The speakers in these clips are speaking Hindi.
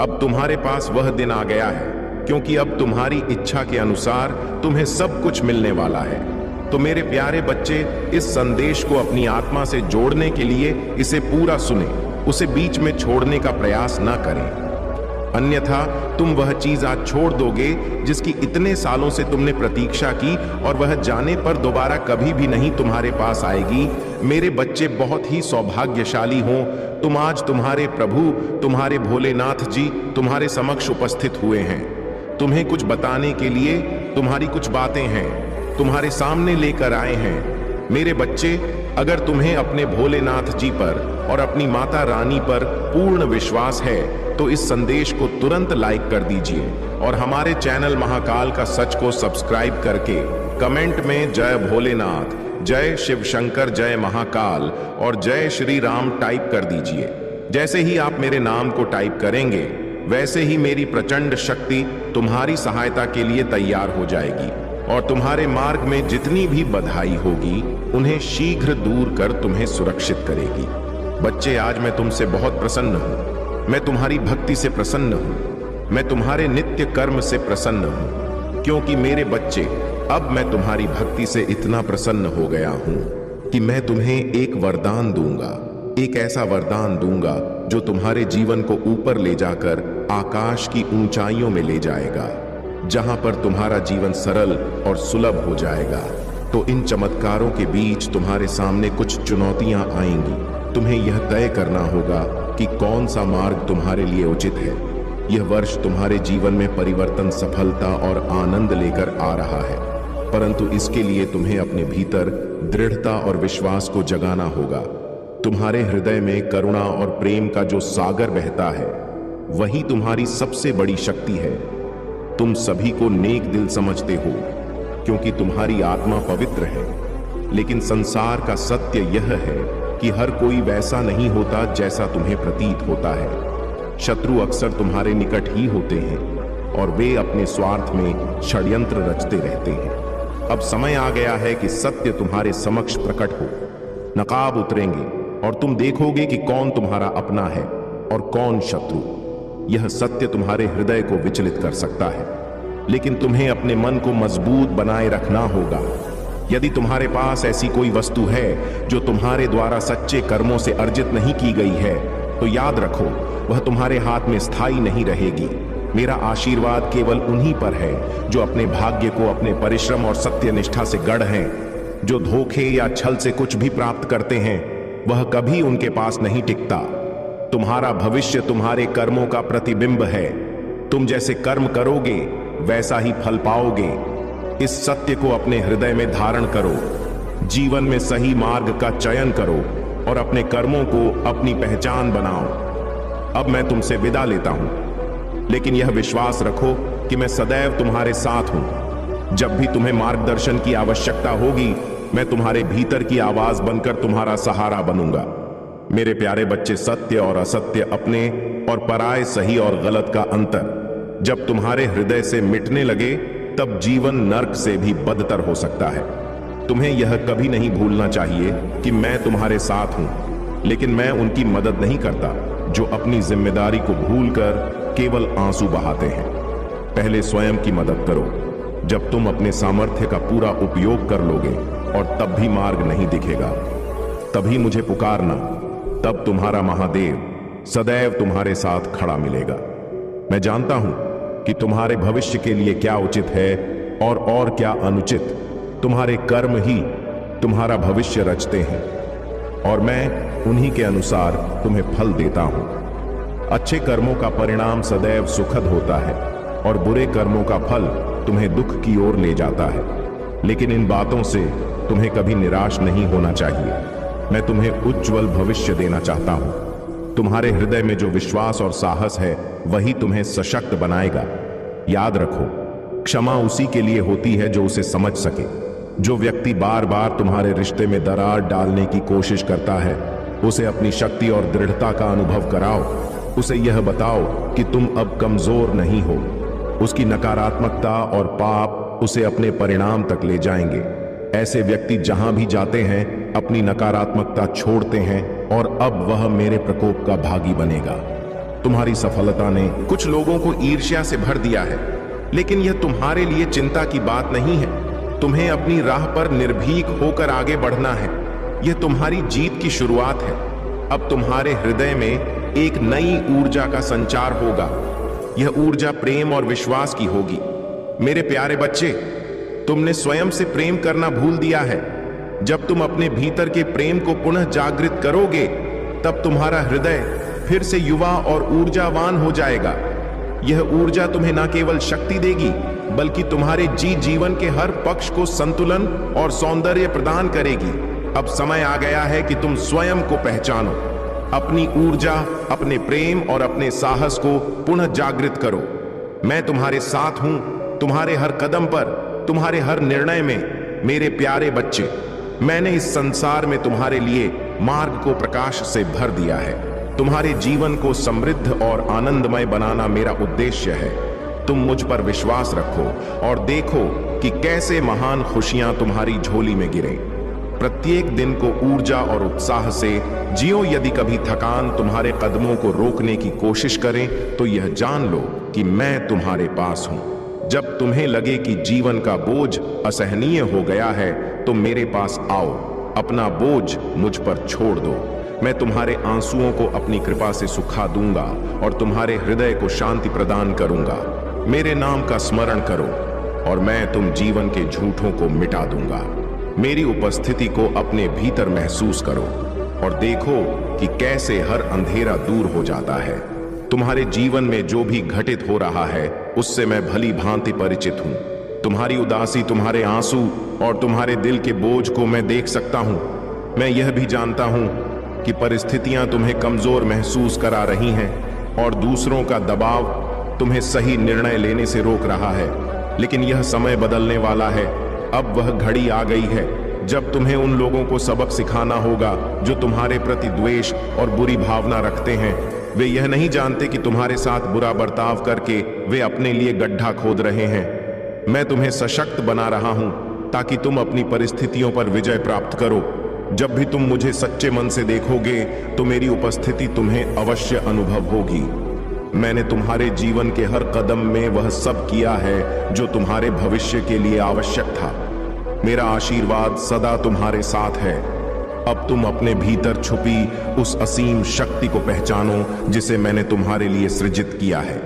अब तुम्हारे पास वह दिन आ गया है, क्योंकि अब तुम्हारी इच्छा के अनुसार तुम्हें सब कुछ मिलने वाला है। तो मेरे प्यारे बच्चे, इस संदेश को अपनी आत्मा से जोड़ने के लिए इसे पूरा सुने, उसे बीच में छोड़ने का प्रयास ना करें। अन्यथा तुम वह चीज आज छोड़ दोगे जिसकी इतने सालों से तुमने प्रतीक्षा की, और वह जाने पर दोबारा कभी भी नहीं तुम्हारे पास आएगी। मेरे बच्चे बहुत ही सौभाग्यशाली हो, तुम आज तुम्हारे प्रभु, तुम्हारे भोलेनाथ जी तुम्हारे समक्ष उपस्थित हुए हैं। तुम्हें कुछ बताने के लिए तुम्हारी कुछ बातें हैं, तुम्हारे सामने लेकर आए हैं। मेरे बच्चे, अगर तुम्हें अपने भोलेनाथ जी पर और अपनी माता रानी पर पूर्ण विश्वास है तो इस संदेश को तुरंत लाइक कर दीजिए और हमारे चैनल महाकाल का सच को सब्सक्राइब करके कमेंट में जय भोलेनाथ, जय शिव शंकर, जय महाकाल और जय श्री राम टाइप कर दीजिए। जैसे ही आप मेरे नाम को टाइप करेंगे, वैसे ही मेरी प्रचंड शक्ति तुम्हारी सहायता के लिए तैयार हो जाएगी और तुम्हारे मार्ग में जितनी भी बधाई होगी उन्हें शीघ्र दूर कर तुम्हें सुरक्षित करेगी। बच्चे, आज मैं तुमसे बहुत प्रसन्न हूं। मैं तुम्हारी भक्ति से प्रसन्न हूं। मैं तुम्हारे नित्य कर्म से प्रसन्न हूं, क्योंकि मेरे बच्चे, अब मैं तुम्हारी भक्ति से इतना प्रसन्न हो गया हूं कि मैं तुम्हें एक वरदान दूंगा, एक ऐसा वरदान दूंगा जो तुम्हारे जीवन को ऊपर ले जाकर आकाश की ऊंचाइयों में ले जाएगा, जहां पर तुम्हारा जीवन सरल और सुलभ हो जाएगा। तो इन चमत्कारों के बीच तुम्हारे सामने कुछ चुनौतियां आएंगी। तुम्हें यह तय करना होगा कि कौन सा मार्ग तुम्हारे लिए उचित है। यह वर्ष तुम्हारे जीवन में परिवर्तन, सफलता और आनंद लेकर आ रहा है, परंतु इसके लिए तुम्हें अपने भीतर दृढ़ता और विश्वास को जगाना होगा। तुम्हारे हृदय में करुणा और प्रेम का जो सागर बहता है, वही तुम्हारी सबसे बड़ी शक्ति है। तुम सभी को नेक दिल समझते हो, क्योंकि तुम्हारी आत्मा पवित्र है, लेकिन संसार का सत्य यह है कि हर कोई वैसा नहीं होता जैसा तुम्हें प्रतीत होता है। शत्रु अक्सर तुम्हारे निकट ही होते हैं और वे अपने स्वार्थ में षड्यंत्र रचते रहते हैं। अब समय आ गया है कि सत्य तुम्हारे समक्ष प्रकट हो। नकाब उतरेंगे और तुम देखोगे कि कौन तुम्हारा अपना है और कौन शत्रु। यह सत्य तुम्हारे हृदय को विचलित कर सकता है, लेकिन तुम्हें अपने मन को मजबूत बनाए रखना होगा। यदि तुम्हारे पास ऐसी कोई वस्तु है जो तुम्हारे द्वारा सच्चे कर्मों से अर्जित नहीं की गई है, तो याद रखो, वह तुम्हारे हाथ में स्थायी नहीं रहेगी। मेरा आशीर्वाद केवल उन्हीं पर है जो अपने भाग्य को अपने परिश्रम और सत्यनिष्ठा से गढ़ हैं। जो धोखे या छल से कुछ भी प्राप्त करते हैं, वह कभी उनके पास नहीं टिकता। तुम्हारा भविष्य तुम्हारे कर्मों का प्रतिबिंब है। तुम जैसे कर्म करोगे, वैसा ही फल पाओगे। इस सत्य को अपने हृदय में धारण करो। जीवन में सही मार्ग का चयन करो और अपने कर्मों को अपनी पहचान बनाओ। अब मैं तुमसे विदा लेता हूं, लेकिन यह विश्वास रखो कि मैं सदैव तुम्हारे साथ हूं। जब भी तुम्हें मार्गदर्शन की आवश्यकता होगी, मैं तुम्हारे भीतर की आवाज बनकर तुम्हारा सहारा बनूंगा। मेरे प्यारे बच्चे, सत्य और असत्य, अपने और पराये, सही और गलत का अंतर जब तुम्हारे हृदय से मिटने लगे, तब जीवन नर्क से भी बदतर हो सकता है। तुम्हें यह कभी नहीं भूलना चाहिए कि मैं तुम्हारे साथ हूं, लेकिन मैं उनकी मदद नहीं करता जो अपनी जिम्मेदारी को भूलकर केवल आंसू बहाते हैं। पहले स्वयं की मदद करो। जब तुम अपने सामर्थ्य का पूरा उपयोग कर लोगे और तब भी मार्ग नहीं दिखेगा, तभी मुझे पुकारना। तब तुम्हारा महादेव सदैव तुम्हारे साथ खड़ा मिलेगा। मैं जानता हूं कि तुम्हारे भविष्य के लिए क्या उचित है और क्या अनुचित। तुम्हारे कर्म ही तुम्हारा भविष्य रचते हैं और मैं उन्हीं के अनुसार तुम्हें फल देता हूं। अच्छे कर्मों का परिणाम सदैव सुखद होता है और बुरे कर्मों का फल तुम्हें दुख की ओर ले जाता है। लेकिन इन बातों से तुम्हें कभी निराश नहीं होना चाहिए। मैं तुम्हें उज्जवल भविष्य देना चाहता हूं। तुम्हारे हृदय में जो विश्वास और साहस है, वही तुम्हें सशक्त बनाएगा। याद रखो, क्षमा उसी के लिए होती है जो उसे समझ सके। जो व्यक्ति बार बार तुम्हारे रिश्ते में दरार डालने की कोशिश करता है, उसे अपनी शक्ति और दृढ़ता का अनुभव कराओ। उसे यह बताओ कि तुम अब कमजोर नहीं हो। उसकी नकारात्मकता और पाप उसे अपने परिणाम तक ले जाएंगे। ऐसे व्यक्ति जहां भी जाते हैं, अपनी नकारात्मकता छोड़ते हैं और अब वह मेरे प्रकोप का भागी बनेगा। तुम्हारी सफलता ने कुछ लोगों को ईर्ष्या से भर दिया है, लेकिन यह तुम्हारे लिए चिंता की बात नहीं है। तुम्हें अपनी राह पर निर्भीक होकर आगे बढ़ना है। यह तुम्हारी जीत की शुरुआत है। अब तुम्हारे हृदय में एक नई ऊर्जा का संचार होगा। यह ऊर्जा प्रेम और विश्वास की होगी। मेरे प्यारे बच्चे, तुमने स्वयं से प्रेम करना भूल दिया है। जब तुम अपने भीतर के प्रेम को पुनः जागृत करोगे, तब तुम्हारा हृदय फिर से युवा और ऊर्जावान हो जाएगा। यह ऊर्जा तुम्हें न केवल शक्ति देगी, बल्कि तुम्हारे जीवन के हर पक्ष को संतुलन और सौंदर्य प्रदान करेगी। अब समय आ गया है कि तुम स्वयं को पहचानो। अपनी ऊर्जा, अपने प्रेम और अपने साहस को पुनः जागृत करो। मैं तुम्हारे साथ हूं, तुम्हारे हर कदम पर, तुम्हारे हर निर्णय में। मेरे प्यारे बच्चे, मैंने इस संसार में तुम्हारे लिए मार्ग को प्रकाश से भर दिया है। तुम्हारे जीवन को समृद्ध और आनंदमय बनाना मेरा उद्देश्य है। तुम मुझ पर विश्वास रखो और देखो कि कैसे महान खुशियां तुम्हारी झोली में गिरे। प्रत्येक दिन को ऊर्जा और उत्साह से जियो। यदि कभी थकान तुम्हारे कदमों को रोकने की कोशिश करे, तो यह जान लो कि मैं तुम्हारे पास हूं। जब तुम्हें लगे कि जीवन का बोझ असहनीय हो गया है, तो मेरे पास आओ, अपना बोझ मुझ पर छोड़ दो। मैं तुम्हारे आंसुओं को अपनी कृपा से सुखा दूंगा और तुम्हारे हृदय को शांति प्रदान करूंगा। मेरे नाम का स्मरण करो और मैं तुम जीवन के झूठों को मिटा दूंगा। मेरी उपस्थिति को अपने भीतर महसूस करो और देखो कि कैसे हर अंधेरा दूर हो जाता है। तुम्हारे जीवन में जो भी घटित हो रहा है, उससे मैं भली भांति परिचित हूं। तुम्हारी उदासी, तुम्हारे आंसू और तुम्हारे दिल के बोझ को मैं देख सकता हूं। मैं यह भी जानता हूं कि परिस्थितियां तुम्हें कमजोर महसूस करा रही हैं और दूसरों का दबाव तुम्हें सही निर्णय लेने से रोक रहा है। लेकिन यह समय बदलने वाला है। अब वह घड़ी आ गई है जब तुम्हें उन लोगों को सबक सिखाना होगा जो तुम्हारे प्रति द्वेष और बुरी भावना रखते हैं। वे यह नहीं जानते कि तुम्हारे साथ बुरा बर्ताव करके वे अपने लिए गड्ढा खोद रहे हैं। मैं तुम्हें सशक्त बना रहा हूं ताकि तुम अपनी परिस्थितियों पर विजय प्राप्त करो। जब भी तुम मुझे सच्चे मन से देखोगे, तो मेरी उपस्थिति तुम्हें अवश्य अनुभव होगी। मैंने तुम्हारे जीवन के हर कदम में वह सब किया है जो तुम्हारे भविष्य के लिए आवश्यक था। मेरा आशीर्वाद सदा तुम्हारे साथ है। अब तुम अपने भीतर छुपी उस असीम शक्ति को पहचानो जिसे मैंने तुम्हारे लिए सृजित किया है।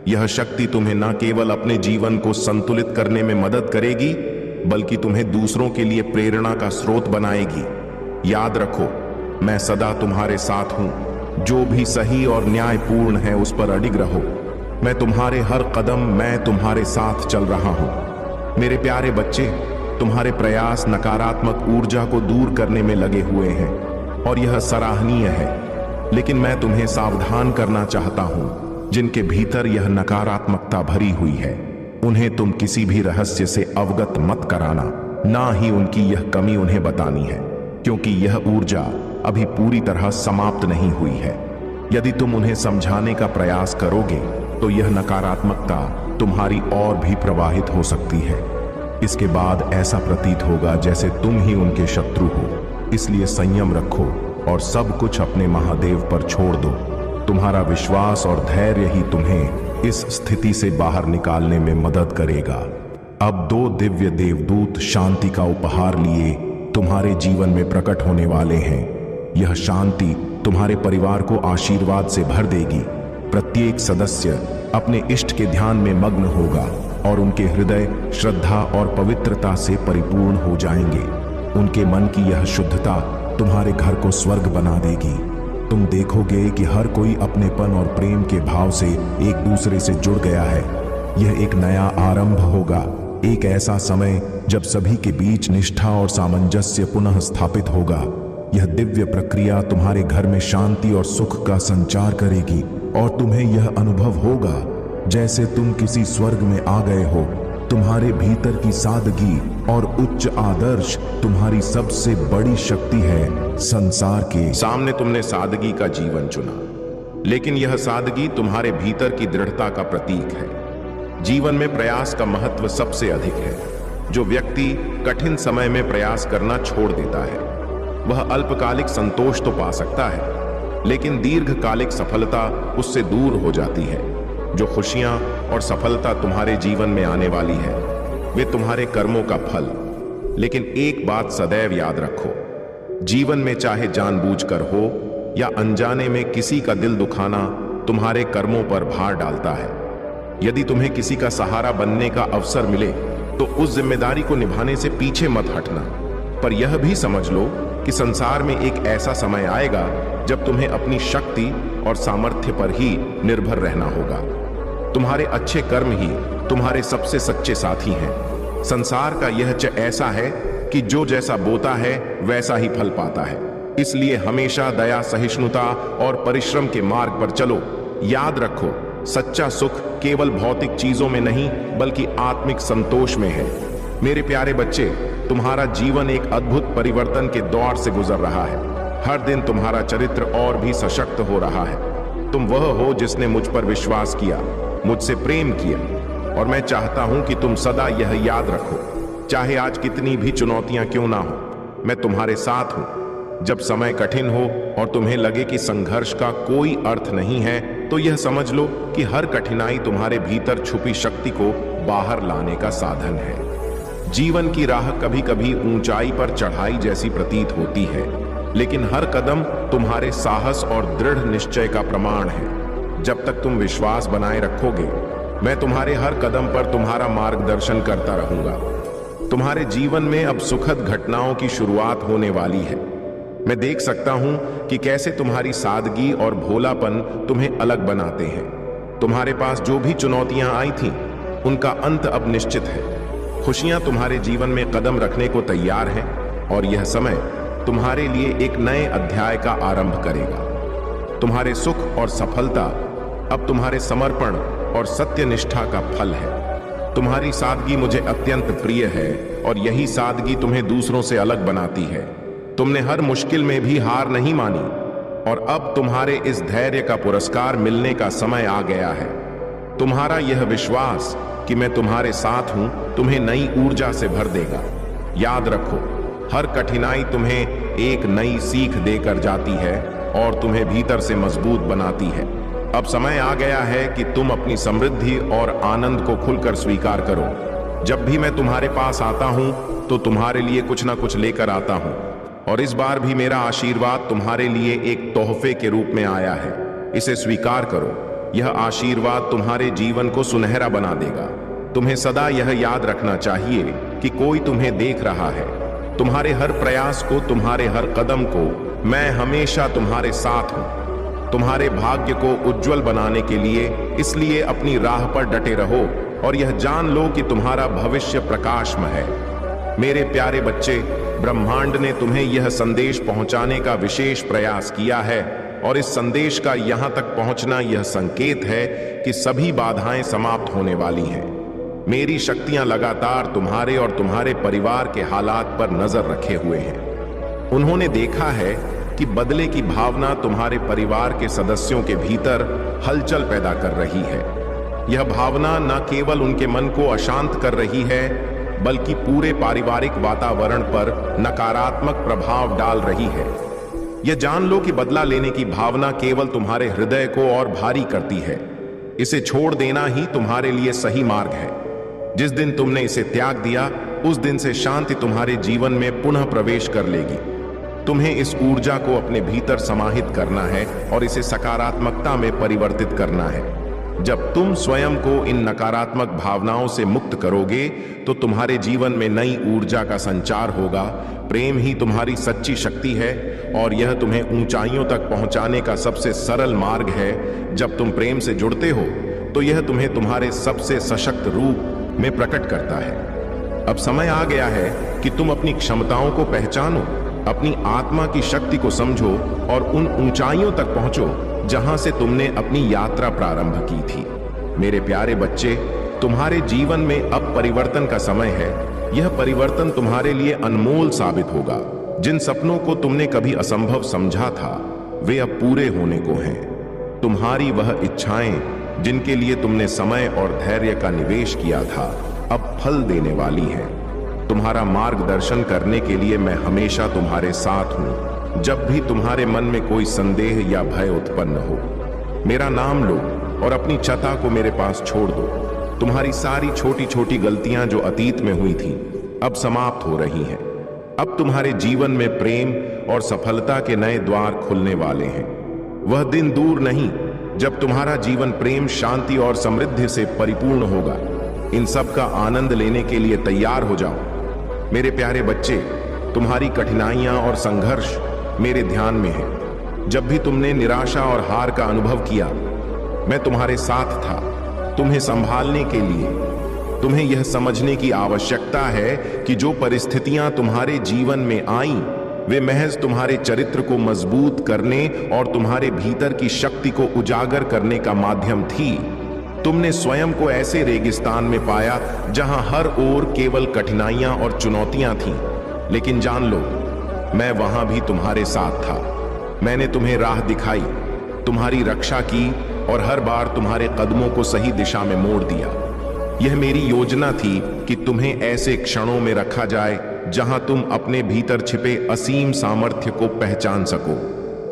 यह शक्ति तुम्हें न केवल अपने जीवन को संतुलित करने में मदद करेगी, बल्कि तुम्हें दूसरों के लिए प्रेरणा का स्रोत बनाएगी। याद रखो, मैं सदा तुम्हारे साथ हूं। जो भी सही और न्यायपूर्ण है, उस पर अडिग रहो। मैं तुम्हारे हर कदम, मैं तुम्हारे साथ चल रहा हूं। मेरे प्यारे बच्चे, तुम्हारे प्रयास नकारात्मक ऊर्जा को दूर करने में लगे हुए हैं और यह सराहनीय है। लेकिन मैं तुम्हें सावधान करना चाहता हूं। जिनके भीतर यह नकारात्मकता भरी हुई है, उन्हें तुम किसी भी रहस्य से अवगत मत कराना, ना ही उनकी यह कमी उन्हें बतानी है, क्योंकि यह ऊर्जा अभी पूरी तरह समाप्त नहीं हुई है। यदि तुम उन्हें समझाने का प्रयास करोगे, तो यह नकारात्मकता तुम्हारी और भी प्रवाहित हो सकती है। इसके बाद ऐसा प्रतीत होगा जैसे तुम ही उनके शत्रु हो। इसलिए संयम रखो और सब कुछ अपने महादेव पर छोड़ दो। तुम्हारा विश्वास और धैर्य ही तुम्हें इस स्थिति से बाहर निकालने में मदद करेगा। अब 2 दिव्य देवदूत शांति का उपहार लिए तुम्हारे जीवन में प्रकट होने वाले हैं। यह शांति तुम्हारे परिवार को आशीर्वाद से भर देगी। प्रत्येक सदस्य अपने इष्ट के ध्यान में मग्न होगा और उनके हृदय श्रद्धा और पवित्रता से परिपूर्ण हो जाएंगे। उनके मन की यह शुद्धता तुम्हारे घर को स्वर्ग बना देगी। तुम देखोगे कि हर कोई अपनेपन और प्रेम के भाव से एक दूसरे से जुड़ गया है। यह एक नया आरंभ होगा, एक ऐसा समय जब सभी के बीच निष्ठा और सामंजस्य पुनः स्थापित होगा। यह दिव्य प्रक्रिया तुम्हारे घर में शांति और सुख का संचार करेगी और तुम्हें यह अनुभव होगा जैसे तुम किसी स्वर्ग में आ गए हो। तुम्हारे भीतर की सादगी और उच्च आदर्श तुम्हारी सबसे बड़ी शक्ति है। संसार के सामने तुमने सादगी का जीवन चुना, लेकिन यह सादगी तुम्हारे भीतर की दृढ़ता का प्रतीक है। जीवन में प्रयास का महत्व सबसे अधिक है। जो व्यक्ति कठिन समय में प्रयास करना छोड़ देता है, वह अल्पकालिक संतोष तो पा सकता है, लेकिन दीर्घकालिक सफलता उससे दूर हो जाती है। जो खुशियां और सफलता तुम्हारे जीवन में आने वाली है वे तुम्हारे कर्मों का फल। लेकिन एक बात सदैव याद रखो, जीवन में चाहे जानबूझकर हो या अनजाने में किसी का दिल दुखाना तुम्हारे कर्मों पर भार डालता है। यदि तुम्हें किसी का सहारा बनने का अवसर मिले तो उस जिम्मेदारी को निभाने से पीछे मत हटना। पर यह भी समझ लो कि संसार में एक ऐसा समय आएगा जब तुम्हें अपनी शक्ति और सामर्थ्य पर ही निर्भर रहना होगा। तुम्हारे अच्छे कर्म ही तुम्हारे सबसे सच्चे साथी हैं। संसार का यह ऐसा है कि जो जैसा बोता है वैसा ही फल पाता है। इसलिए हमेशा दया, सहिष्णुता और परिश्रम के मार्ग पर चलो। याद रखो, सच्चा सुख केवल भौतिक चीजों में नहीं बल्कि आत्मिक संतोष में है। मेरे प्यारे बच्चे, तुम्हारा जीवन एक अद्भुत परिवर्तन के दौर से गुजर रहा है। हर दिन तुम्हारा चरित्र और भी सशक्त हो रहा है। तुम वह हो जिसने मुझ पर विश्वास किया, मुझसे प्रेम किया, और मैं चाहता हूं कि तुम सदा यह याद रखो, चाहे आज कितनी भी चुनौतियां क्यों ना हो, मैं तुम्हारे साथ हूं। जब समय कठिन हो और तुम्हें लगे कि संघर्ष का कोई अर्थ नहीं है, तो यह समझ लो कि हर कठिनाई तुम्हारे भीतर छुपी शक्ति को बाहर लाने का साधन है। जीवन की राह कभी कभी ऊंचाई पर चढ़ाई जैसी प्रतीत होती है, लेकिन हर कदम तुम्हारे साहस और दृढ़ निश्चय का प्रमाण है। जब तक तुम विश्वास बनाए रखोगे, मैं तुम्हारे हर कदम पर तुम्हारा मार्गदर्शन करता रहूंगा। तुम्हारे जीवन में अब सुखद घटनाओं की शुरुआत होने वाली है। मैं देख सकता हूं कि कैसे तुम्हारी सादगी और भोलापन तुम्हें अलग बनाते हैं। तुम्हारे पास जो भी चुनौतियां आई थीं, उनका अंत अब निश्चित है। खुशियां तुम्हारे जीवन में कदम रखने को तैयार हैं और यह समय तुम्हारे लिए एक नए अध्याय का आरंभ करेगा। तुम्हारे सुख और सफलता अब तुम्हारे समर्पण और सत्यनिष्ठा का फल है। तुम्हारी सादगी मुझे अत्यंत प्रिय है और यही सादगी तुम्हें दूसरों से अलग बनाती है। तुमने हर मुश्किल में भी हार नहीं मानी और अब तुम्हारे इस धैर्य का पुरस्कार मिलने का समय आ गया है। तुम्हारा यह विश्वास कि मैं तुम्हारे साथ हूं तुम्हें नई ऊर्जा से भर देगा। याद रखो, हर कठिनाई तुम्हें एक नई सीख देकर जाती है और तुम्हें भीतर से मजबूत बनाती है। अब समय आ गया है कि तुम अपनी समृद्धि और आनंद को खुलकर स्वीकार करो। जब भी मैं तुम्हारे पास आता हूं तो तुम्हारे लिए कुछ ना कुछ लेकर आता हूं, और इस बार भी मेरा आशीर्वाद तुम्हारे लिए एक तोहफे के रूप में आया है। इसे स्वीकार करो। यह आशीर्वाद तुम्हारे जीवन को सुनहरा बना देगा। तुम्हें सदा यह याद रखना चाहिए कि कोई तुम्हें देख रहा है। तुम्हारे हर प्रयास को, तुम्हारे हर कदम को मैं हमेशा तुम्हारे साथ हूं। तुम्हारे भाग्य को उज्जवल बनाने के लिए इसलिए अपनी राह पर डटे रहो और यह जान लो कि तुम्हारा भविष्य प्रकाशमय है। मेरे प्यारे बच्चे, ब्रह्मांड ने तुम्हें यह संदेश पहुंचाने का विशेष प्रयास किया है, और इस संदेश का यहां तक पहुंचना यह संकेत है कि सभी बाधाएं समाप्त होने वाली हैं। मेरी शक्तियां लगातार तुम्हारे और तुम्हारे परिवार के हालात पर नजर रखे हुए हैं। उन्होंने देखा है कि बदले की भावना तुम्हारे परिवार के सदस्यों के भीतर हलचल पैदा कर रही है। यह भावना न केवल उनके मन को अशांत कर रही है, बल्कि पूरे पारिवारिक वातावरण पर नकारात्मक प्रभाव डाल रही है। यह जान लो कि बदला लेने की भावना केवल तुम्हारे हृदय को और भारी करती है। इसे छोड़ देना ही तुम्हारे लिए सही मार्ग है। जिस दिन तुमने इसे त्याग दिया, उस दिन से शांति तुम्हारे जीवन में पुनः प्रवेश कर लेगी। तुम्हें इस ऊर्जा को अपने भीतर समाहित करना है और इसे सकारात्मकता में परिवर्तित करना है। जब तुम स्वयं को इन नकारात्मक भावनाओं से मुक्त करोगे तो तुम्हारे जीवन में नई ऊर्जा का संचार होगा। प्रेम ही तुम्हारी सच्ची शक्ति है और यह तुम्हें ऊंचाइयों तक पहुंचाने का सबसे सरल मार्ग है। जब तुम प्रेम से जुड़ते हो तो यह तुम्हें तुम्हारे सबसे सशक्त रूप में प्रकट करता है। अब समय आ गया है कि तुम अपनी क्षमताओं को पहचानो, अपनी आत्मा की शक्ति को समझो और उन ऊंचाइयों तक पहुंचो जहां से तुमने अपनी यात्रा प्रारंभ की थी। मेरे प्यारे बच्चे, तुम्हारे जीवन में अब परिवर्तन का समय है। यह परिवर्तन तुम्हारे लिए अनमोल साबित होगा। जिन सपनों को तुमने कभी असंभव समझा था, वे अब पूरे होने को हैं। तुम्हारी वह इच्छाएं जिनके लिए तुमने समय और धैर्य का निवेश किया था, अब फल देने वाली हैं। तुम्हारा मार्गदर्शन करने के लिए मैं हमेशा तुम्हारे साथ हूं। जब भी तुम्हारे मन में कोई संदेह या भय उत्पन्न हो, मेरा नाम लो और अपनी चता को मेरे पास छोड़ दो। तुम्हारी सारी छोटी छोटी गलतियां जो अतीत में हुई थी अब समाप्त हो रही हैं। अब तुम्हारे जीवन में प्रेम और सफलता के नए द्वार खुलने वाले हैं। वह दिन दूर नहीं जब तुम्हारा जीवन प्रेम, शांति और समृद्धि से परिपूर्ण होगा। इन सब का आनंद लेने के लिए तैयार हो जाओ। मेरे प्यारे बच्चे, तुम्हारी कठिनाइयां और संघर्ष मेरे ध्यान में है। जब भी तुमने निराशा और हार का अनुभव किया, मैं तुम्हारे साथ था। तुम्हें संभालने के लिए तुम्हें यह समझने की आवश्यकता है कि जो परिस्थितियां तुम्हारे जीवन में आईं, वे महज तुम्हारे चरित्र को मजबूत करने और तुम्हारे भीतर की शक्ति को उजागर करने का माध्यम थी। तुमने स्वयं को ऐसे रेगिस्तान में पाया जहां हर ओर केवल कठिनाइयां और चुनौतियां थीं, लेकिन जान लो, मैं वहां भी तुम्हारे साथ था। मैंने तुम्हें राह दिखाई, तुम्हारी रक्षा की और हर बार तुम्हारे कदमों को सही दिशा में मोड़ दिया। यह मेरी योजना थी कि तुम्हें ऐसे क्षणों में रखा जाए जहां तुम अपने भीतर छिपे असीम सामर्थ्य को पहचान सको।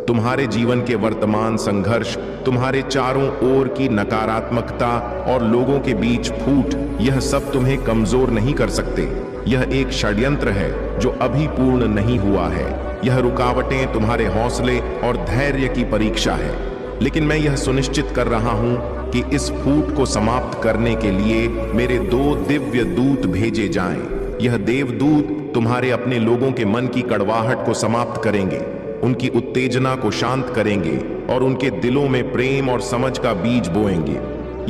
तुम्हारे जीवन के वर्तमान संघर्ष, तुम्हारे चारों ओर की नकारात्मकता और लोगों के बीच फूट, यह सब तुम्हें कमजोर नहीं कर सकते। यह एक षड्यंत्र है जो अभी पूर्ण नहीं हुआ है। यह रुकावटें तुम्हारे हौसले और धैर्य की परीक्षा है। लेकिन मैं यह सुनिश्चित कर रहा हूं कि इस फूट को समाप्त करने के लिए मेरे 2 दिव्य दूत भेजे जाएं। यह देवदूत तुम्हारे अपने लोगों के मन की कड़वाहट को समाप्त करेंगे, उनकी उत्तेजना को शांत करेंगे और उनके दिलों में प्रेम और समझ का बीज बोएंगे।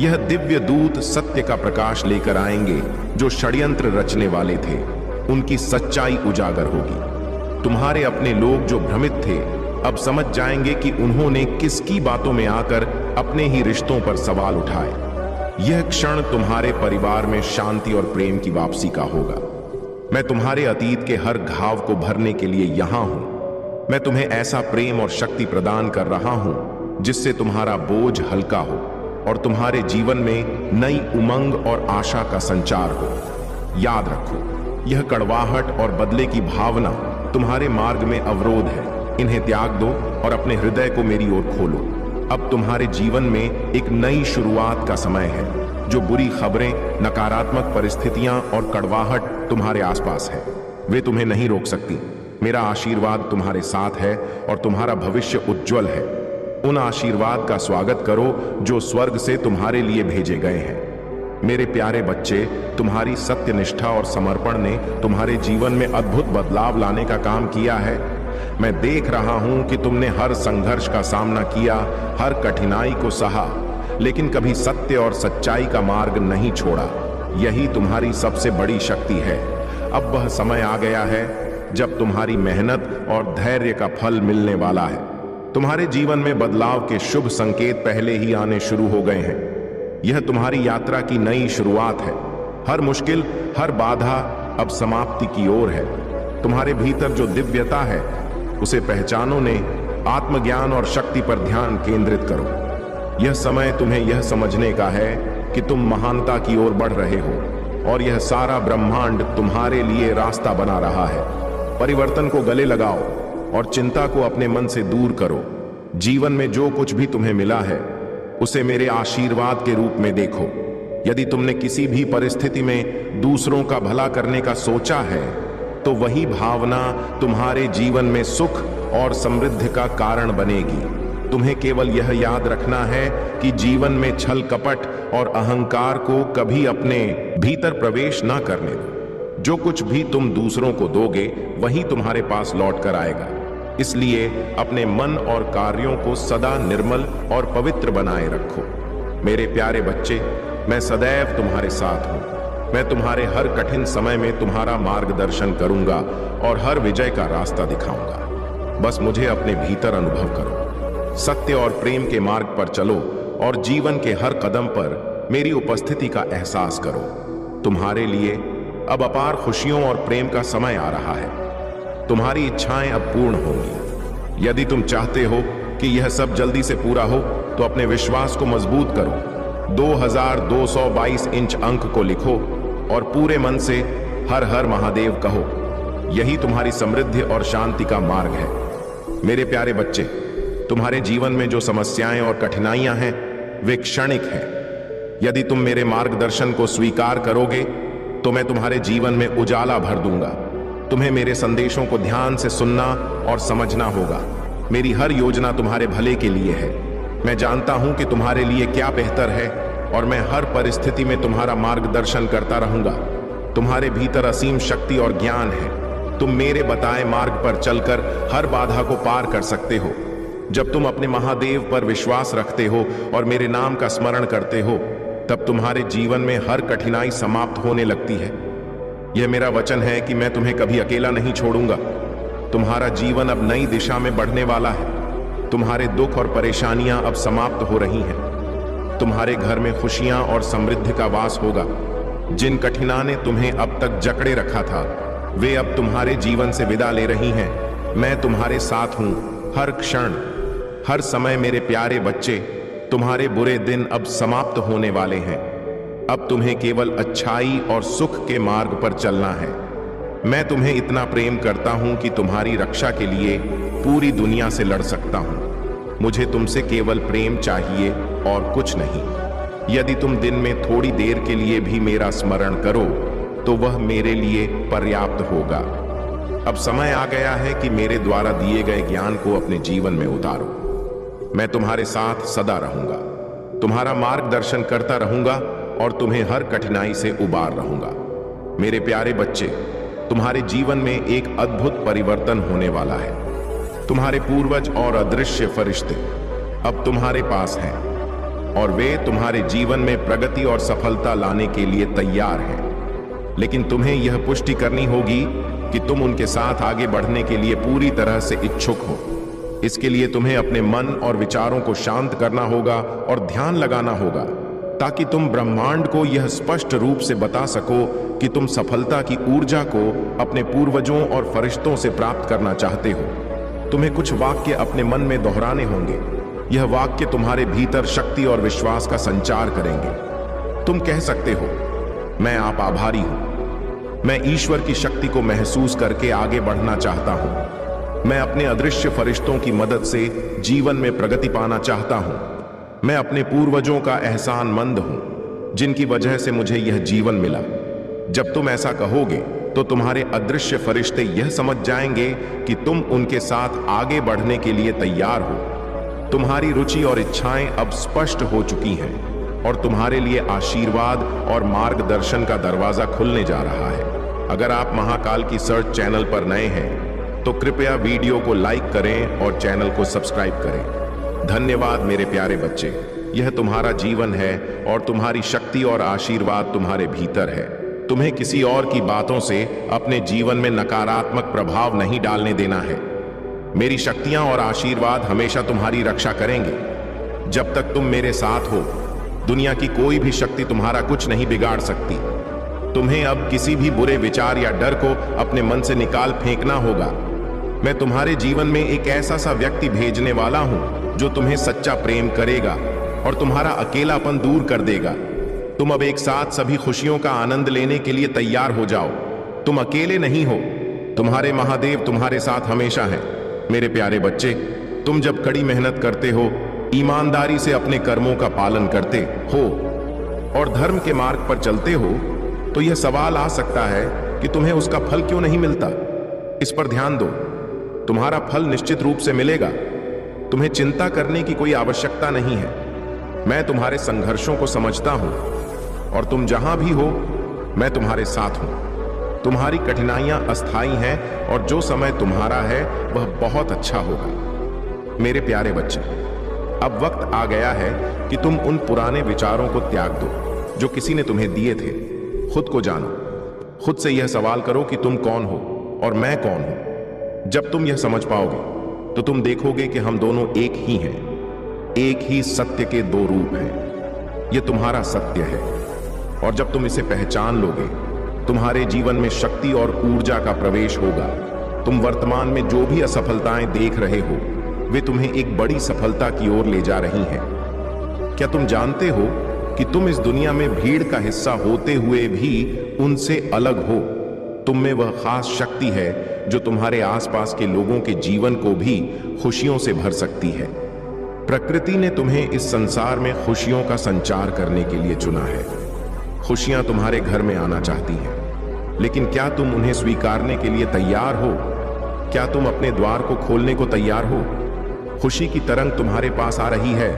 यह दिव्य दूत सत्य का प्रकाश लेकर आएंगे। जो षड्यंत्र रचने वाले थे, उनकी सच्चाई उजागर होगी। तुम्हारे अपने लोग जो भ्रमित थे, अब समझ जाएंगे कि उन्होंने किसकी बातों में आकर अपने ही रिश्तों पर सवाल उठाए। यह क्षण तुम्हारे परिवार में शांति और प्रेम की वापसी का होगा। मैं तुम्हारे अतीत के हर घाव को भरने के लिए यहां हूं। मैं तुम्हें ऐसा प्रेम और शक्ति प्रदान कर रहा हूं जिससे तुम्हारा बोझ हल्का हो और तुम्हारे जीवन में नई उमंग और आशा का संचार हो। याद रखो, यह कड़वाहट और बदले की भावना तुम्हारे मार्ग में अवरोध है। इन्हें त्याग दो और अपने हृदय को मेरी ओर खोलो। अब तुम्हारे जीवन में एक नई शुरुआत का समय है। जो बुरी खबरें, नकारात्मक परिस्थितियां और कड़वाहट तुम्हारे आसपास है, वे तुम्हें नहीं रोक सकती। मेरा आशीर्वाद तुम्हारे साथ है और तुम्हारा भविष्य उज्जवल है। उन आशीर्वाद का स्वागत करो जो स्वर्ग से तुम्हारे लिए भेजे गए हैं। मेरे प्यारे बच्चे, तुम्हारी सत्यनिष्ठा और समर्पण ने तुम्हारे जीवन में अद्भुत बदलाव लाने का काम किया है। मैं देख रहा हूं कि तुमने हर संघर्ष का सामना किया, हर कठिनाई को सहा, लेकिन कभी सत्य और सच्चाई का मार्ग नहीं छोड़ा। यही तुम्हारी सबसे बड़ी शक्ति है। अब वह समय आ गया है जब तुम्हारी मेहनत और धैर्य का फल मिलने वाला है। तुम्हारे जीवन में बदलाव के शुभ संकेत पहले ही आने शुरू हो गए हैं। यह तुम्हारी यात्रा की नई शुरुआत है। हर मुश्किल, हर बाधा अब समाप्ति की ओर है। तुम्हारे भीतर जो दिव्यता है, उसे पहचानो ने आत्मज्ञान और शक्ति पर ध्यान केंद्रित करो। यह समय तुम्हें यह समझने का है कि तुम महानता की ओर बढ़ रहे हो और यह सारा ब्रह्मांड तुम्हारे लिए रास्ता बना रहा है। परिवर्तन को गले लगाओ और चिंता को अपने मन से दूर करो। जीवन में जो कुछ भी तुम्हें मिला है, उसे मेरे आशीर्वाद के रूप में देखो। यदि तुमने किसी भी परिस्थिति में दूसरों का भला करने का सोचा है, तो वही भावना तुम्हारे जीवन में सुख और समृद्धि का कारण बनेगी। तुम्हें केवल यह याद रखना है कि जीवन में छल कपट और अहंकार को कभी अपने भीतर प्रवेश ना करने दो। जो कुछ भी तुम दूसरों को दोगे, वही तुम्हारे पास लौट कर आएगा। इसलिए अपने मन और कार्यों को सदा निर्मल और पवित्र बनाए रखो। मेरे प्यारे बच्चे, मैं सदैव तुम्हारे साथ हूं। मैं तुम्हारे हर कठिन समय में तुम्हारा मार्गदर्शन करूंगा और हर विजय का रास्ता दिखाऊंगा। बस मुझे अपने भीतर अनुभव करो। सत्य और प्रेम के मार्ग पर चलो और जीवन के हर कदम पर मेरी उपस्थिति का एहसास करो। तुम्हारे लिए अब अपार खुशियों और प्रेम का समय आ रहा है। तुम्हारी इच्छाएं अब पूर्ण होंगी। यदि तुम चाहते हो कि यह सब जल्दी से पूरा हो, तो अपने विश्वास को मजबूत करो। 2222 इंच अंक को लिखो और पूरे मन से हर हर महादेव कहो। यही तुम्हारी समृद्धि और शांति का मार्ग है। मेरे प्यारे बच्चे, तुम्हारे जीवन में जो समस्याएं और कठिनाइयां हैं वे क्षणिक हैं। यदि तुम मेरे मार्गदर्शन को स्वीकार करोगे तो मैं तुम्हारे जीवन में उजाला भर दूंगा। तुम्हें मेरे संदेशों को ध्यान से सुनना और समझना होगा। मेरी हर योजना तुम्हारे भले के लिए है। मैं जानता हूं कि तुम्हारे लिए क्या बेहतर है और मैं हर परिस्थिति में तुम्हारा मार्गदर्शन करता रहूंगा। तुम्हारे भीतर असीम शक्ति और ज्ञान है। तुम मेरे बताए मार्ग पर चलकर हर बाधा को पार कर सकते हो। जब तुम अपने महादेव पर विश्वास रखते हो और मेरे नाम का स्मरण करते हो, तब तुम्हारे जीवन में हर कठिनाई समाप्त होने लगती है। यह मेरा वचन है कि मैं तुम्हें कभी अकेला नहीं छोड़ूंगा। तुम्हारा जीवन अब नई दिशा में बढ़ने वाला है। तुम्हारे दुख और परेशानियां अब समाप्त हो रही हैं। तुम्हारे घर में खुशियां और समृद्धि का वास होगा। जिन कठिनाइयों ने तुम्हें अब तक जकड़े रखा था, वे अब तुम्हारे जीवन से विदा ले रही हैं। मैं तुम्हारे साथ हूं हर क्षण, हर समय। मेरे प्यारे बच्चे, तुम्हारे बुरे दिन अब समाप्त होने वाले हैं। अब तुम्हें केवल अच्छाई और सुख के मार्ग पर चलना है। मैं तुम्हें इतना प्रेम करता हूं कि तुम्हारी रक्षा के लिए पूरी दुनिया से लड़ सकता हूं। मुझे तुमसे केवल प्रेम चाहिए और कुछ नहीं। यदि तुम दिन में थोड़ी देर के लिए भी मेरा स्मरण करो तो वह मेरे लिए पर्याप्त होगा। अब समय आ गया है कि मेरे द्वारा दिए गए ज्ञान को अपने जीवन में उतारो। मैं तुम्हारे साथ सदा रहूंगा, तुम्हारा मार्गदर्शन करता रहूंगा और तुम्हें हर कठिनाई से उबार रहूंगा। मेरे प्यारे बच्चे, तुम्हारे जीवन में एक अद्भुत परिवर्तन होने वाला है। तुम्हारे पूर्वज और अदृश्य फरिश्ते अब तुम्हारे पास हैं और वे तुम्हारे जीवन में प्रगति और सफलता लाने के लिए तैयार हैं। लेकिन तुम्हें यह पुष्टि करनी होगी कि तुम उनके साथ आगे बढ़ने के लिए पूरी तरह से इच्छुक हो। इसके लिए तुम्हें अपने मन और विचारों को शांत करना होगा और ध्यान लगाना होगा, ताकि तुम ब्रह्मांड को यह स्पष्ट रूप से बता सको कि तुम सफलता की ऊर्जा को अपने पूर्वजों और फरिश्तों से प्राप्त करना चाहते हो। तुम्हें कुछ वाक्य अपने मन में दोहराने होंगे। यह वाक्य तुम्हारे भीतर शक्ति और विश्वास का संचार करेंगे। तुम कह सकते हो, मैं आप आभारी हूं। मैं ईश्वर की शक्ति को महसूस करके आगे बढ़ना चाहता हूं। मैं अपने अदृश्य फरिश्तों की मदद से जीवन में प्रगति पाना चाहता हूं। मैं अपने पूर्वजों का एहसानमंद हूं, जिनकी वजह से मुझे यह जीवन मिला। जब तुम ऐसा कहोगे तो तुम्हारे अदृश्य फरिश्ते यह समझ जाएंगे कि तुम उनके साथ आगे बढ़ने के लिए तैयार हो। तुम्हारी रुचि और इच्छाएं अब स्पष्ट हो चुकी हैं और तुम्हारे लिए आशीर्वाद और मार्गदर्शन का दरवाजा खुलने जा रहा है। अगर आप महाकाल की सर्च चैनल पर नए हैं तो कृपया वीडियो को लाइक करें और चैनल को सब्सक्राइब करें। धन्यवाद मेरे प्यारे बच्चे। यह तुम्हारा जीवन है और तुम्हारी शक्ति और आशीर्वाद तुम्हारे भीतर है। तुम्हें किसी और की बातों से अपने जीवन में नकारात्मक प्रभाव नहीं डालने देना है। मेरी शक्तियां और आशीर्वाद हमेशा तुम्हारी रक्षा करेंगे। जब तक तुम मेरे साथ हो, दुनिया की कोई भी शक्ति तुम्हारा कुछ नहीं बिगाड़ सकती। तुम्हें अब किसी भी बुरे विचार या डर को अपने मन से निकाल फेंकना होगा। मैं तुम्हारे जीवन में एक ऐसा सा व्यक्ति भेजने वाला हूं जो तुम्हें सच्चा प्रेम करेगा और तुम्हारा अकेलापन दूर कर देगा। तुम अब एक साथ सभी खुशियों का आनंद लेने के लिए तैयार हो जाओ। तुम अकेले नहीं हो। तुम्हारे महादेव तुम्हारे साथ हमेशा हैं। मेरे प्यारे बच्चे, तुम जब कड़ी मेहनत करते हो, ईमानदारी से अपने कर्मों का पालन करते हो और धर्म के मार्ग पर चलते हो, तो यह सवाल आ सकता है कि तुम्हें उसका फल क्यों नहीं मिलता। इस पर ध्यान दो। तुम्हारा फल निश्चित रूप से मिलेगा। तुम्हें चिंता करने की कोई आवश्यकता नहीं है। मैं तुम्हारे संघर्षों को समझता हूं और तुम जहां भी हो, मैं तुम्हारे साथ हूं। तुम्हारी कठिनाइयां अस्थाई हैं और जो समय तुम्हारा है वह बहुत अच्छा होगा। मेरे प्यारे बच्चे, अब वक्त आ गया है कि तुम उन पुराने विचारों को त्याग दो जो किसी ने तुम्हें दिए थे। खुद को जानो। खुद से यह सवाल करो कि तुम कौन हो और मैं कौन हूं। जब तुम यह समझ पाओगे तो तुम देखोगे कि हम दोनों एक ही हैं। एक ही सत्य के दो रूप हैं। यह तुम्हारा सत्य है और जब तुम इसे पहचान लोगे, तुम्हारे जीवन में शक्ति और ऊर्जा का प्रवेश होगा। तुम वर्तमान में जो भी असफलताएं देख रहे हो, वे तुम्हें एक बड़ी सफलता की ओर ले जा रही हैं। क्या तुम जानते हो कि तुम इस दुनिया में भीड़ का हिस्सा होते हुए भी उनसे अलग हो? तुम में वह खास शक्ति है जो तुम्हारे आसपास के लोगों के जीवन को भी खुशियों से भर सकती है। प्रकृति ने तुम्हें इस संसार में खुशियों का संचार करने के लिए चुना है। खुशियां तुम्हारे घर में आना चाहती हैं, लेकिन क्या तुम उन्हें स्वीकारने के लिए तैयार हो? क्या तुम अपने द्वार को खोलने को तैयार हो? खुशी की तरंग तुम्हारे पास आ रही है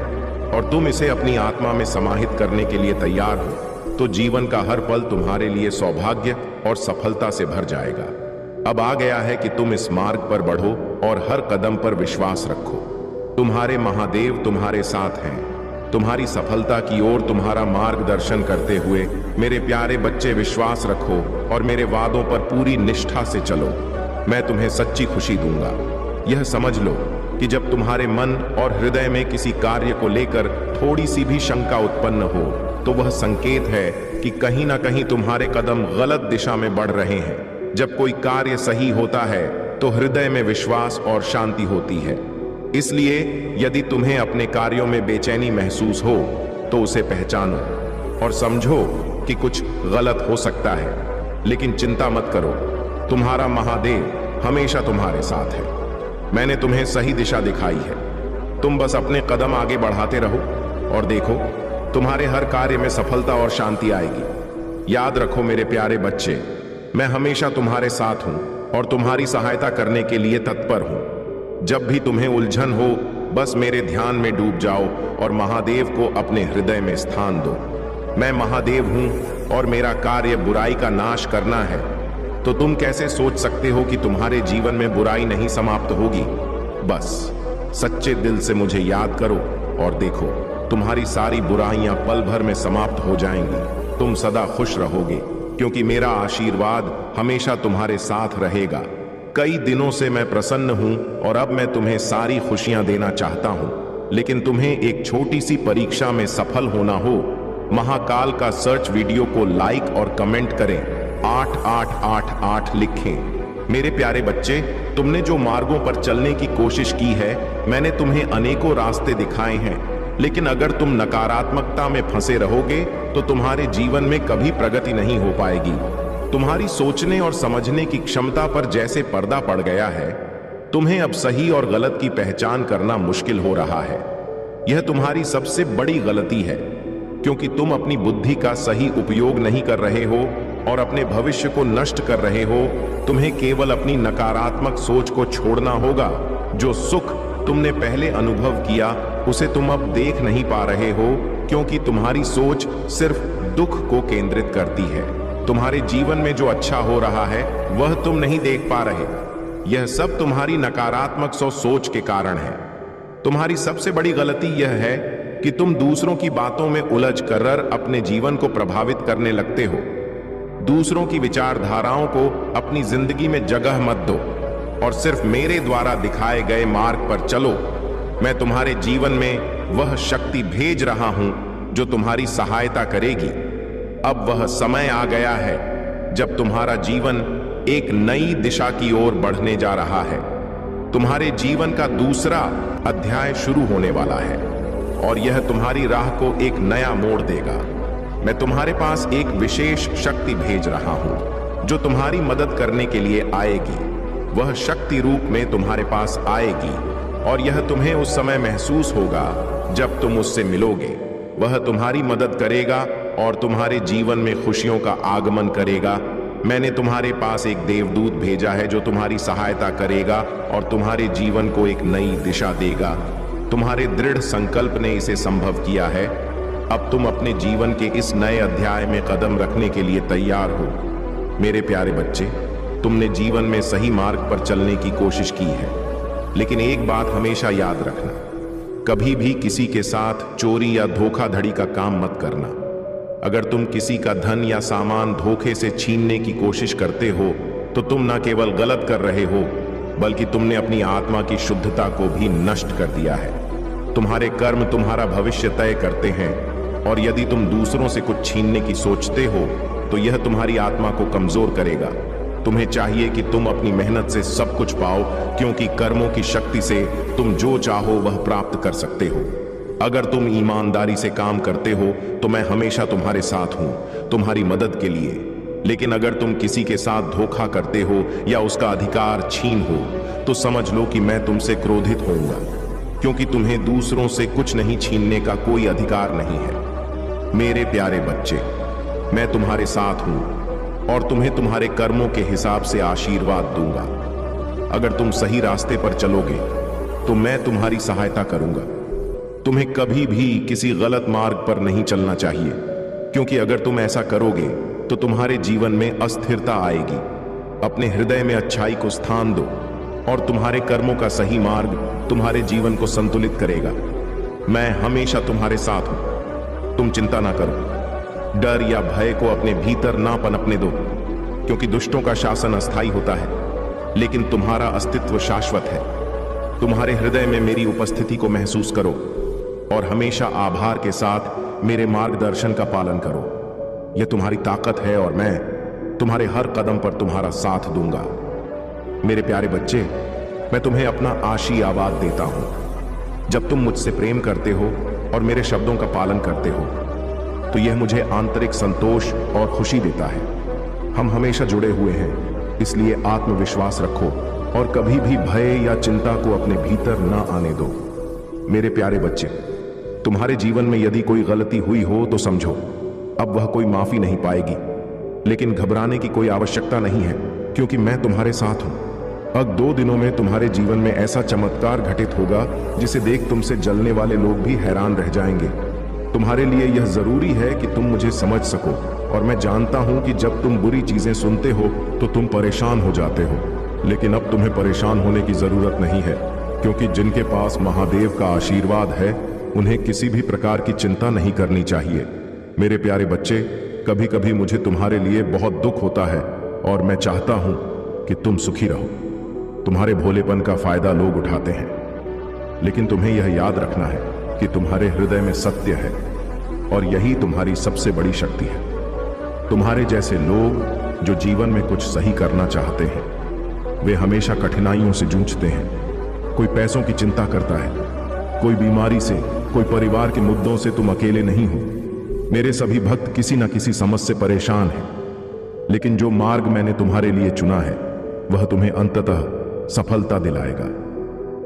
और तुम इसे अपनी आत्मा में समाहित करने के लिए तैयार हो, तो जीवन का हर पल तुम्हारे लिए सौभाग्य और सफलता से भर जाएगा। अब आ गया है कि तुम इस मार्ग पर बढ़ो और हर कदम पर विश्वास रखो। तुम्हारे महादेव तुम्हारे साथ हैं। तुम्हारी सफलता की ओर तुम्हारा मार्गदर्शन करते हुए मेरे प्यारे बच्चे विश्वास रखो और मेरे वादों पर पूरी निष्ठा से चलो। मैं तुम्हें सच्ची खुशी दूंगा। यह समझ लो कि जब तुम्हारे मन और हृदय में किसी कार्य को लेकर थोड़ी सी भी शंका उत्पन्न हो, तो वह संकेत है कि कहीं ना कहीं तुम्हारे कदम गलत दिशा में बढ़ रहे हैं। जब कोई कार्य सही होता है तो हृदय में विश्वास और शांति होती है। इसलिए यदि तुम्हें अपने कार्यों में बेचैनी महसूस हो तो उसे पहचानो और समझो कि कुछ गलत हो सकता है, लेकिन चिंता मत करो। तुम्हारा महादेव हमेशा तुम्हारे साथ है। मैंने तुम्हें सही दिशा दिखाई है। तुम बस अपने कदम आगे बढ़ाते रहो और देखो, तुम्हारे हर कार्य में सफलता और शांति आएगी। याद रखो मेरे प्यारे बच्चे, मैं हमेशा तुम्हारे साथ हूं और तुम्हारी सहायता करने के लिए तत्पर हूं। जब भी तुम्हें उलझन हो, बस मेरे ध्यान में डूब जाओ और महादेव को अपने हृदय में स्थान दो। मैं महादेव हूं और मेरा कार्य बुराई का नाश करना है। तो तुम कैसे सोच सकते हो कि तुम्हारे जीवन में बुराई नहीं समाप्त होगी? बस सच्चे दिल से मुझे याद करो और देखो, तुम्हारी सारी बुराइयां पल भर में समाप्त हो जाएंगी। तुम सदा खुश रहोगे, क्योंकि मेरा आशीर्वाद हमेशा तुम्हारे साथ रहेगा। कई दिनों से मैं प्रसन्न हूं और अब मैं तुम्हें सारी खुशियां देना चाहता हूं, लेकिन तुम्हें एक छोटी सी परीक्षा में सफल होना हो। महाकाल का सर्च वीडियो को लाइक और कमेंट करें, 8888 लिखें। मेरे प्यारे बच्चे, तुमने जो मार्गों पर चलने की कोशिश की है, मैंने तुम्हें अनेकों रास्ते दिखाए हैं, लेकिन अगर तुम नकारात्मकता में फंसे रहोगे तो तुम्हारे जीवन में कभी प्रगति नहीं हो पाएगी। तुम्हारी सोचने और समझने की क्षमता पर जैसे पर्दा पड़ गया है, तुम्हें अब सही और गलत की पहचान करना मुश्किल हो रहा है। यह तुम्हारी सबसे बड़ी गलती है, क्योंकि तुम अपनी बुद्धि का सही उपयोग नहीं कर रहे हो और अपने भविष्य को नष्ट कर रहे हो। तुम्हें केवल अपनी नकारात्मक सोच को छोड़ना होगा। जो सुख तुमने पहले अनुभव किया, उसे तुम अब देख नहीं पा रहे हो, क्योंकि तुम्हारी सोच सिर्फ दुख को केंद्रित करती है। तुम्हारे जीवन में जो अच्छा हो रहा है, वह तुम नहीं देख पा रहे। यह सब तुम्हारी नकारात्मक सोच के कारण है। तुम्हारी सबसे बड़ी गलती यह है कि तुम दूसरों की बातों में उलझ कर अपने जीवन को प्रभावित करने लगते हो। दूसरों की विचारधाराओं को अपनी जिंदगी में जगह मत दो और सिर्फ मेरे द्वारा दिखाए गए मार्ग पर चलो। मैं तुम्हारे जीवन में वह शक्ति भेज रहा हूं जो तुम्हारी सहायता करेगी। अब वह समय आ गया है जब तुम्हारा जीवन एक नई दिशा की ओर बढ़ने जा रहा है। तुम्हारे जीवन का दूसरा अध्याय शुरू होने वाला है और यह तुम्हारी राह को एक नया मोड़ देगा। मैं तुम्हारे पास एक विशेष शक्ति भेज रहा हूं जो तुम्हारी मदद करने के लिए आएगी। वह शक्ति रूप में तुम्हारे पास आएगी और यह तुम्हें उस समय महसूस होगा जब तुम उससे मिलोगे। वह तुम्हारी मदद करेगा और तुम्हारे जीवन में खुशियों का आगमन करेगा। मैंने तुम्हारे पास एक देवदूत भेजा है जो तुम्हारी सहायता करेगा और तुम्हारे जीवन को एक नई दिशा देगा। तुम्हारे दृढ़ संकल्प ने इसे संभव किया है। अब तुम अपने जीवन के इस नए अध्याय में कदम रखने के लिए तैयार हो। मेरे प्यारे बच्चे, तुमने जीवन में सही मार्ग पर चलने की कोशिश की है, लेकिन एक बात हमेशा याद रखना, कभी भी किसी के साथ चोरी या धोखाधड़ी का काम मत करना। अगर तुम किसी का धन या सामान धोखे से छीनने की कोशिश करते हो तो तुम न केवल गलत कर रहे हो, बल्कि तुमने अपनी आत्मा की शुद्धता को भी नष्ट कर दिया है। तुम्हारे कर्म तुम्हारा भविष्य तय करते हैं और यदि तुम दूसरों से कुछ छीनने की सोचते हो तो यह तुम्हारी आत्मा को कमजोर करेगा। तुम्हें चाहिए कि तुम अपनी मेहनत से सब कुछ पाओ, क्योंकि कर्मों की शक्ति से तुम जो चाहो वह प्राप्त कर सकते हो। अगर तुम ईमानदारी से काम करते हो तो मैं हमेशा तुम्हारे साथ हूं, तुम्हारी मदद के लिए। लेकिन अगर तुम किसी के साथ धोखा करते हो या उसका अधिकार छीन हो तो समझ लो कि मैं तुमसे क्रोधित होऊंगा, क्योंकि तुम्हें दूसरों से कुछ नहीं छीनने का कोई अधिकार नहीं है। मेरे प्यारे बच्चे, मैं तुम्हारे साथ हूं और तुम्हें तुम्हारे कर्मों के हिसाब से आशीर्वाद दूंगा। अगर तुम सही रास्ते पर चलोगे तो मैं तुम्हारी सहायता करूंगा। तुम्हें कभी भी किसी गलत मार्ग पर नहीं चलना चाहिए, क्योंकि अगर तुम ऐसा करोगे तो तुम्हारे जीवन में अस्थिरता आएगी। अपने हृदय में अच्छाई को स्थान दो और तुम्हारे कर्मों का सही मार्ग तुम्हारे जीवन को संतुलित करेगा। मैं हमेशा तुम्हारे साथ हूं, तुम चिंता ना करो। डर या भय को अपने भीतर ना पनपने दो, क्योंकि दुष्टों का शासन अस्थायी होता है, लेकिन तुम्हारा अस्तित्व शाश्वत है। तुम्हारे हृदय में मेरी उपस्थिति को महसूस करो और हमेशा आभार के साथ मेरे मार्गदर्शन का पालन करो। यह तुम्हारी ताकत है और मैं तुम्हारे हर कदम पर तुम्हारा साथ दूंगा। मेरे प्यारे बच्चे, मैं तुम्हें अपना आशीर्वाद देता हूं। जब तुम मुझसे प्रेम करते हो और मेरे शब्दों का पालन करते हो तो यह मुझे आंतरिक संतोष और खुशी देता है। हम हमेशा जुड़े हुए हैं, इसलिए आत्मविश्वास रखो और कभी भी भय या चिंता को अपने भीतर ना आने दो। मेरे प्यारे बच्चे, तुम्हारे जीवन में यदि कोई गलती हुई हो तो समझो, अब वह कोई माफी नहीं पाएगी, लेकिन घबराने की कोई आवश्यकता नहीं है, क्योंकि मैं तुम्हारे साथ हूं। अब 2 दिनों में तुम्हारे जीवन में ऐसा चमत्कार घटित होगा जिसे देख तुमसे जलने वाले लोग भी हैरान रह जाएंगे। तुम्हारे लिए यह जरूरी है कि तुम मुझे समझ सको, और मैं जानता हूं कि जब तुम बुरी चीजें सुनते हो तो तुम परेशान हो जाते हो, लेकिन अब तुम्हें परेशान होने की जरूरत नहीं है, क्योंकि जिनके पास महादेव का आशीर्वाद है उन्हें किसी भी प्रकार की चिंता नहीं करनी चाहिए। मेरे प्यारे बच्चे, कभी कभी मुझे तुम्हारे लिए बहुत दुख होता है और मैं चाहता हूं कि तुम सुखी रहो। तुम्हारे भोलेपन का फायदा लोग उठाते हैं, लेकिन तुम्हें यह याद रखना है कि तुम्हारे हृदय में सत्य है और यही तुम्हारी सबसे बड़ी शक्ति है। तुम्हारे जैसे लोग जो जीवन में कुछ सही करना चाहते हैं, वे हमेशा कठिनाइयों से जूझते हैं। कोई पैसों की चिंता करता है, कोई बीमारी से, कोई परिवार के मुद्दों से। तुम अकेले नहीं हो। मेरे सभी भक्त किसी न किसी समस्या से परेशान हैं, लेकिन जो मार्ग मैंने तुम्हारे लिए चुना है वह तुम्हें अंततः सफलता दिलाएगा।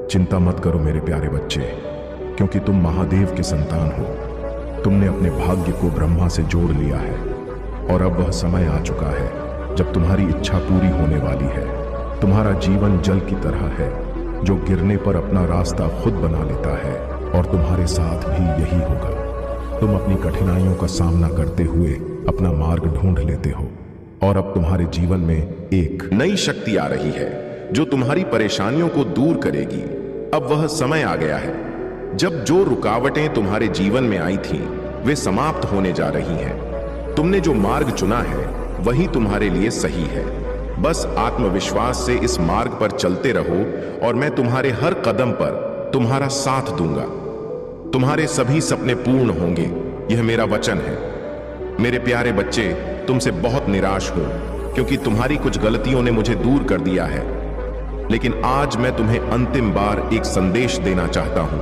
चिंता मत करो मेरे प्यारे बच्चे, क्योंकि तुम महादेव के संतान हो। तुमने अपने भाग्य को ब्रह्मा से जोड़ लिया है और अब वह समय आ चुका है जब तुम्हारी इच्छा पूरी होने वाली है। तुम्हारा जीवन जल की तरह है जो गिरने पर अपना रास्ता खुद बना लेता है, और तुम्हारे साथ भी यही होगा। तुम अपनी कठिनाइयों का सामना करते हुए अपना मार्ग ढूंढ लेते हो, और अब तुम्हारे जीवन में एक नई शक्ति आ रही है जो तुम्हारी परेशानियों को दूर करेगी। अब वह समय आ गया है जब जो रुकावटें तुम्हारे जीवन में आई थीं, वे समाप्त होने जा रही हैं। तुमने जो मार्ग चुना है वही तुम्हारे लिए सही है। बस आत्मविश्वास से इस मार्ग पर चलते रहो और मैं तुम्हारे हर कदम पर तुम्हारा साथ दूंगा। तुम्हारे सभी सपने पूर्ण होंगे, यह मेरा वचन है। मेरे प्यारे बच्चे, तुमसे बहुत निराश हूं, क्योंकि तुम्हारी कुछ गलतियों ने मुझे दूर कर दिया है। लेकिन आज मैं तुम्हें अंतिम बार एक संदेश देना चाहता हूं।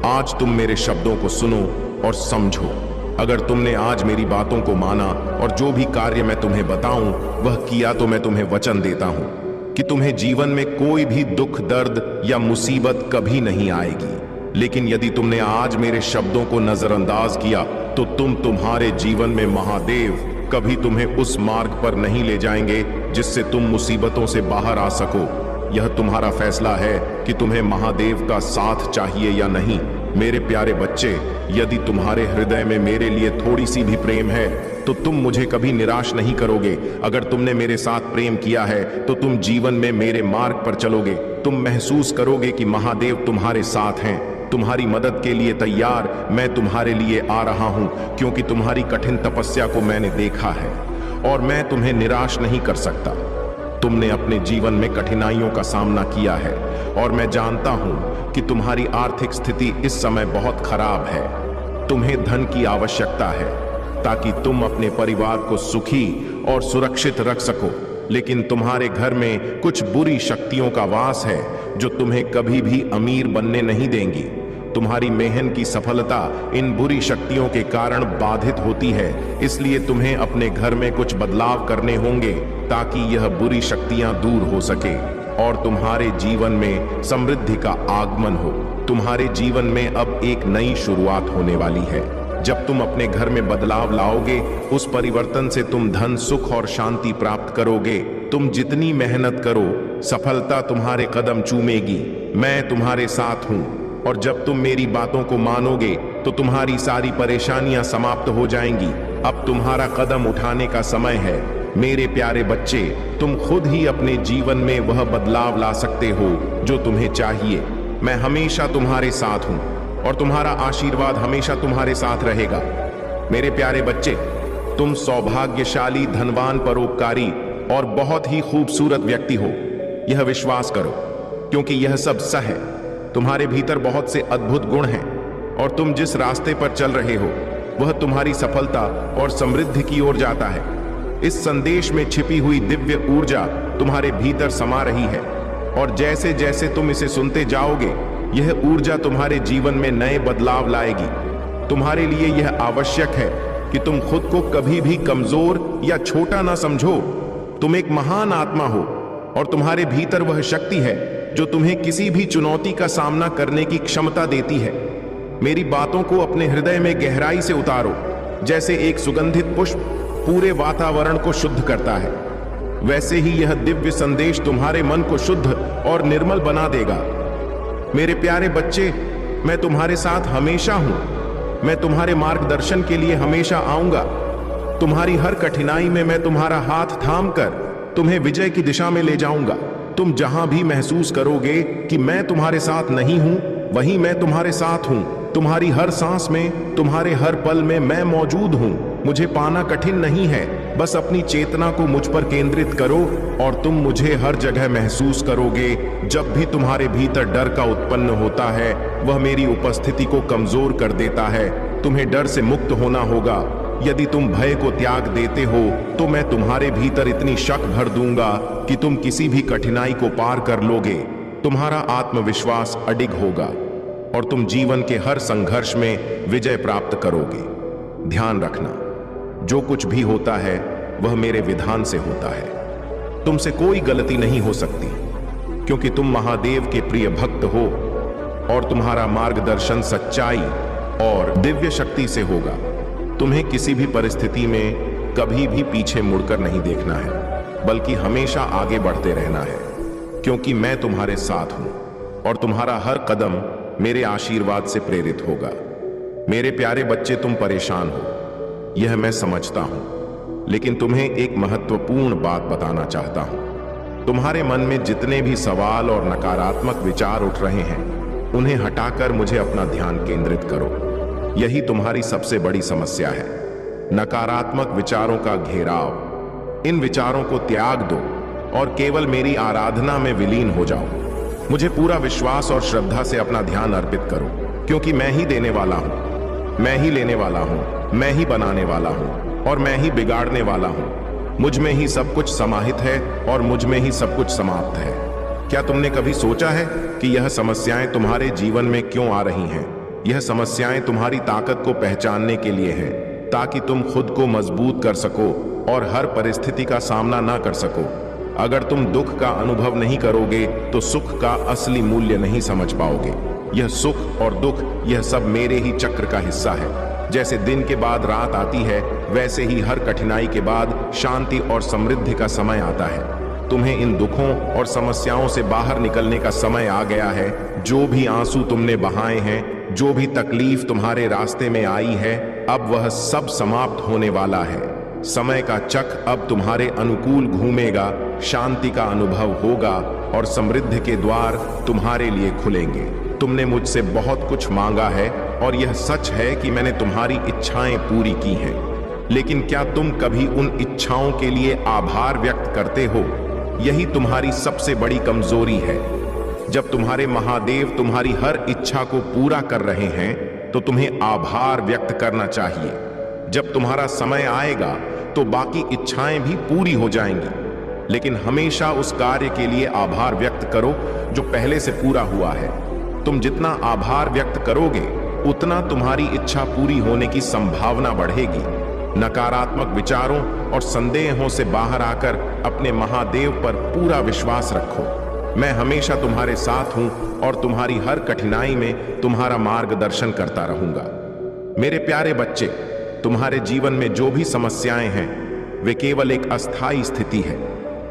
आज तुम मेरे शब्दों को सुनो और समझो। अगर तुमने आज मेरी बातों को माना और जो भी कार्य मैं तुम्हें बताऊं वह किया, तो मैं तुम्हें वचन देता हूं कि तुम्हें जीवन में कोई भी दुख, दर्द या मुसीबत कभी नहीं आएगी। लेकिन यदि तुमने आज मेरे शब्दों को नजरअंदाज किया तो तुम्हारे जीवन में महादेव कभी तुम्हें उस मार्ग पर नहीं ले जाएंगे जिससे तुम मुसीबतों से बाहर आ सको। यह तुम्हारा फैसला है कि तुम्हें महादेव का साथ चाहिए या नहीं। मेरे प्यारे बच्चे, यदि तुम्हारे हृदय में मेरे लिए थोड़ी सी भी प्रेम है तो तुम मुझे कभी निराश नहीं करोगे। अगर तुमने मेरे साथ प्रेम किया है तो तुम जीवन में मेरे मार्ग पर चलोगे। तुम महसूस करोगे कि महादेव तुम्हारे साथ हैं, तुम्हारी मदद के लिए तैयार। मैं तुम्हारे लिए आ रहा हूं, क्योंकि तुम्हारी कठिन तपस्या को मैंने देखा है और मैं तुम्हें निराश नहीं कर सकता। तुमने अपने जीवन में कठिनाइयों का सामना किया है और मैं जानता हूं कि तुम्हारी आर्थिक स्थिति इस समय बहुत खराब है। तुम्हें धन की आवश्यकता है ताकि तुम अपने परिवार को सुखी और सुरक्षित रख सको। लेकिन तुम्हारे घर में कुछ बुरी शक्तियों का वास है जो तुम्हें कभी भी अमीर बनने नहीं देंगी। तुम्हारी मेहनत की सफलता इन बुरी शक्तियों के कारण बाधित होती है, इसलिए तुम्हें अपने घर में कुछ बदलाव करने होंगे ताकि यह बुरी शक्तियां दूर हो सके और तुम्हारे जीवन में समृद्धि का आगमन हो। तुम्हारे जीवन में अब एक नई शुरुआत होने वाली है। जब तुम अपने घर में बदलाव लाओगे, उस परिवर्तन से तुम धन, सुख और शांति प्राप्त करोगे। तुम जितनी मेहनत करो, सफलता तुम्हारे कदम चूमेगी। मैं तुम्हारे साथ हूं और जब तुम मेरी बातों को मानोगे तो तुम्हारी सारी परेशानियां समाप्त हो जाएंगी। अब तुम्हारा कदम उठाने का समय है। मेरे प्यारे बच्चे, तुम खुद ही अपने जीवन में वह बदलाव ला सकते हो जो तुम्हें चाहिए। मैं हमेशा तुम्हारे साथ हूं और तुम्हारा आशीर्वाद हमेशा तुम्हारे साथ रहेगा। मेरे प्यारे बच्चे, तुम सौभाग्यशाली, धनवान, परोपकारी और बहुत ही खूबसूरत व्यक्ति हो। यह विश्वास करो, क्योंकि यह सब सच है। तुम्हारे भीतर बहुत से अद्भुत गुण हैं और तुम जिस रास्ते पर चल रहे हो वह तुम्हारी सफलता और समृद्धि की ओर जाता है। इस संदेश में छिपी हुई दिव्य ऊर्जा तुम्हारे भीतर समा रही है और जैसे जैसे तुम इसे सुनते जाओगे, यह ऊर्जा तुम्हारे जीवन में नए बदलाव लाएगी। तुम्हारे लिए यह आवश्यक है कि तुम खुद को कभी भी कमजोर या छोटा ना समझो। तुम एक महान आत्मा हो और तुम्हारे भीतर वह शक्ति है जो तुम्हें किसी भी चुनौती का सामना करने की क्षमता देती है। मेरी बातों को अपने हृदय में गहराई से उतारो। जैसे एक सुगंधित पुष्प पूरे वातावरण को शुद्ध करता है, वैसे ही यह दिव्य संदेश तुम्हारे मन को शुद्ध और निर्मल बना देगा। मेरे प्यारे बच्चे, मैं तुम्हारे साथ हमेशा हूं। मैं तुम्हारे मार्गदर्शन के लिए हमेशा आऊंगा। तुम्हारी हर कठिनाई में मैं तुम्हारा हाथ थामकर तुम्हें विजय की दिशा में ले जाऊंगा। तुम जहां भी महसूस करोगे कि मैं तुम्हारे साथ नहीं हूं, वहीं मैं तुम्हारे साथ हूं। तुम्हारी हर सांस में, तुम्हारे हर पल में मैं मौजूद हूं। मुझे पाना कठिन नहीं है। बस अपनी चेतना को मुझ पर केंद्रित करो और तुम मुझे हर जगह महसूस करोगे। जब भी तुम्हारे भीतर डर का उत्पन्न होता है, वह मेरी उपस्थिति को कमजोर कर देता है। तुम्हें डर से मुक्त होना होगा। यदि तुम भय को त्याग देते हो तो मैं तुम्हारे भीतर इतनी शक्ति भर दूंगा कि तुम किसी भी कठिनाई को पार कर लोगे। तुम्हारा आत्मविश्वास अडिग होगा और तुम जीवन के हर संघर्ष में विजय प्राप्त करोगे। ध्यान रखना, जो कुछ भी होता है वह मेरे विधान से होता है। तुमसे कोई गलती नहीं हो सकती, क्योंकि तुम महादेव के प्रिय भक्त हो और तुम्हारा मार्गदर्शन सच्चाई और दिव्य शक्ति से होगा। तुम्हें किसी भी परिस्थिति में कभी भी पीछे मुड़कर नहीं देखना है, बल्कि हमेशा आगे बढ़ते रहना है, क्योंकि मैं तुम्हारे साथ हूं और तुम्हारा हर कदम मेरे आशीर्वाद से प्रेरित होगा। मेरे प्यारे बच्चे, तुम परेशान हो, यह मैं समझता हूं, लेकिन तुम्हें एक महत्वपूर्ण बात बताना चाहता हूं। तुम्हारे मन में जितने भी सवाल और नकारात्मक विचार उठ रहे हैं, उन्हें हटाकर मुझे अपना ध्यान केंद्रित करो। यही तुम्हारी सबसे बड़ी समस्या है, नकारात्मक विचारों का घेराव। इन विचारों को त्याग दो और केवल मेरी आराधना में विलीन हो जाओ। मुझे पूरा विश्वास और श्रद्धा से अपना ध्यान अर्पित करो, क्योंकि मैं ही देने वाला हूं, मैं ही लेने वाला हूं, मैं ही बनाने वाला हूं और मैं ही बिगाड़ने वाला हूं। मुझ में ही सब कुछ समाहित है और मुझ में ही सब कुछ समाप्त है। क्या तुमने कभी सोचा है कि यह समस्याएं तुम्हारे जीवन में क्यों आ रही हैं? यह समस्याएं तुम्हारी ताकत को पहचानने के लिए हैं, ताकि तुम खुद को मजबूत कर सको और हर परिस्थिति का सामना ना कर सको। अगर तुम दुख का अनुभव नहीं करोगे तो सुख का असली मूल्य नहीं समझ पाओगे। यह सुख और दुख, यह सब मेरे ही चक्र का हिस्सा है। जैसे दिन के बाद रात आती है, वैसे ही हर कठिनाई के बाद शांति और समृद्धि का समय आता है। तुम्हें इन दुखों और समस्याओं से बाहर निकलने का समय आ गया है। जो भी आंसू तुमने बहाए हैं, जो भी तकलीफ तुम्हारे रास्ते में आई है, अब वह सब समाप्त होने वाला है। समय का चक्र अब तुम्हारे अनुकूल घूमेगा, शांति का अनुभव होगा और समृद्धि के द्वार तुम्हारे लिए खुलेंगे। तुमने मुझसे बहुत कुछ मांगा है और यह सच है कि मैंने तुम्हारी इच्छाएं पूरी की हैं। लेकिन क्या तुम कभी उन इच्छाओं के लिए आभार व्यक्त करते हो? यही तुम्हारी सबसे बड़ी कमजोरी है। जब तुम्हारे महादेव तुम्हारी हर इच्छा को पूरा कर रहे हैं तो तुम्हें आभार व्यक्त करना चाहिए। जब तुम्हारा समय आएगा तो बाकी इच्छाएं भी पूरी हो जाएंगी, लेकिन हमेशा उस कार्य के लिए आभार व्यक्त करो जो पहले से पूरा हुआ है। तुम जितना आभार व्यक्त करोगे उतना तुम्हारी इच्छा पूरी होने की संभावना बढ़ेगी। नकारात्मक विचारों और संदेहों से बाहर आकर अपने महादेव पर पूरा विश्वास रखो। मैं हमेशा तुम्हारे साथ हूं और तुम्हारी हर कठिनाई में तुम्हारा मार्गदर्शन करता रहूंगा। मेरे प्यारे बच्चे, तुम्हारे जीवन में जो भी समस्याएं हैं वे केवल एक अस्थायी स्थिति है।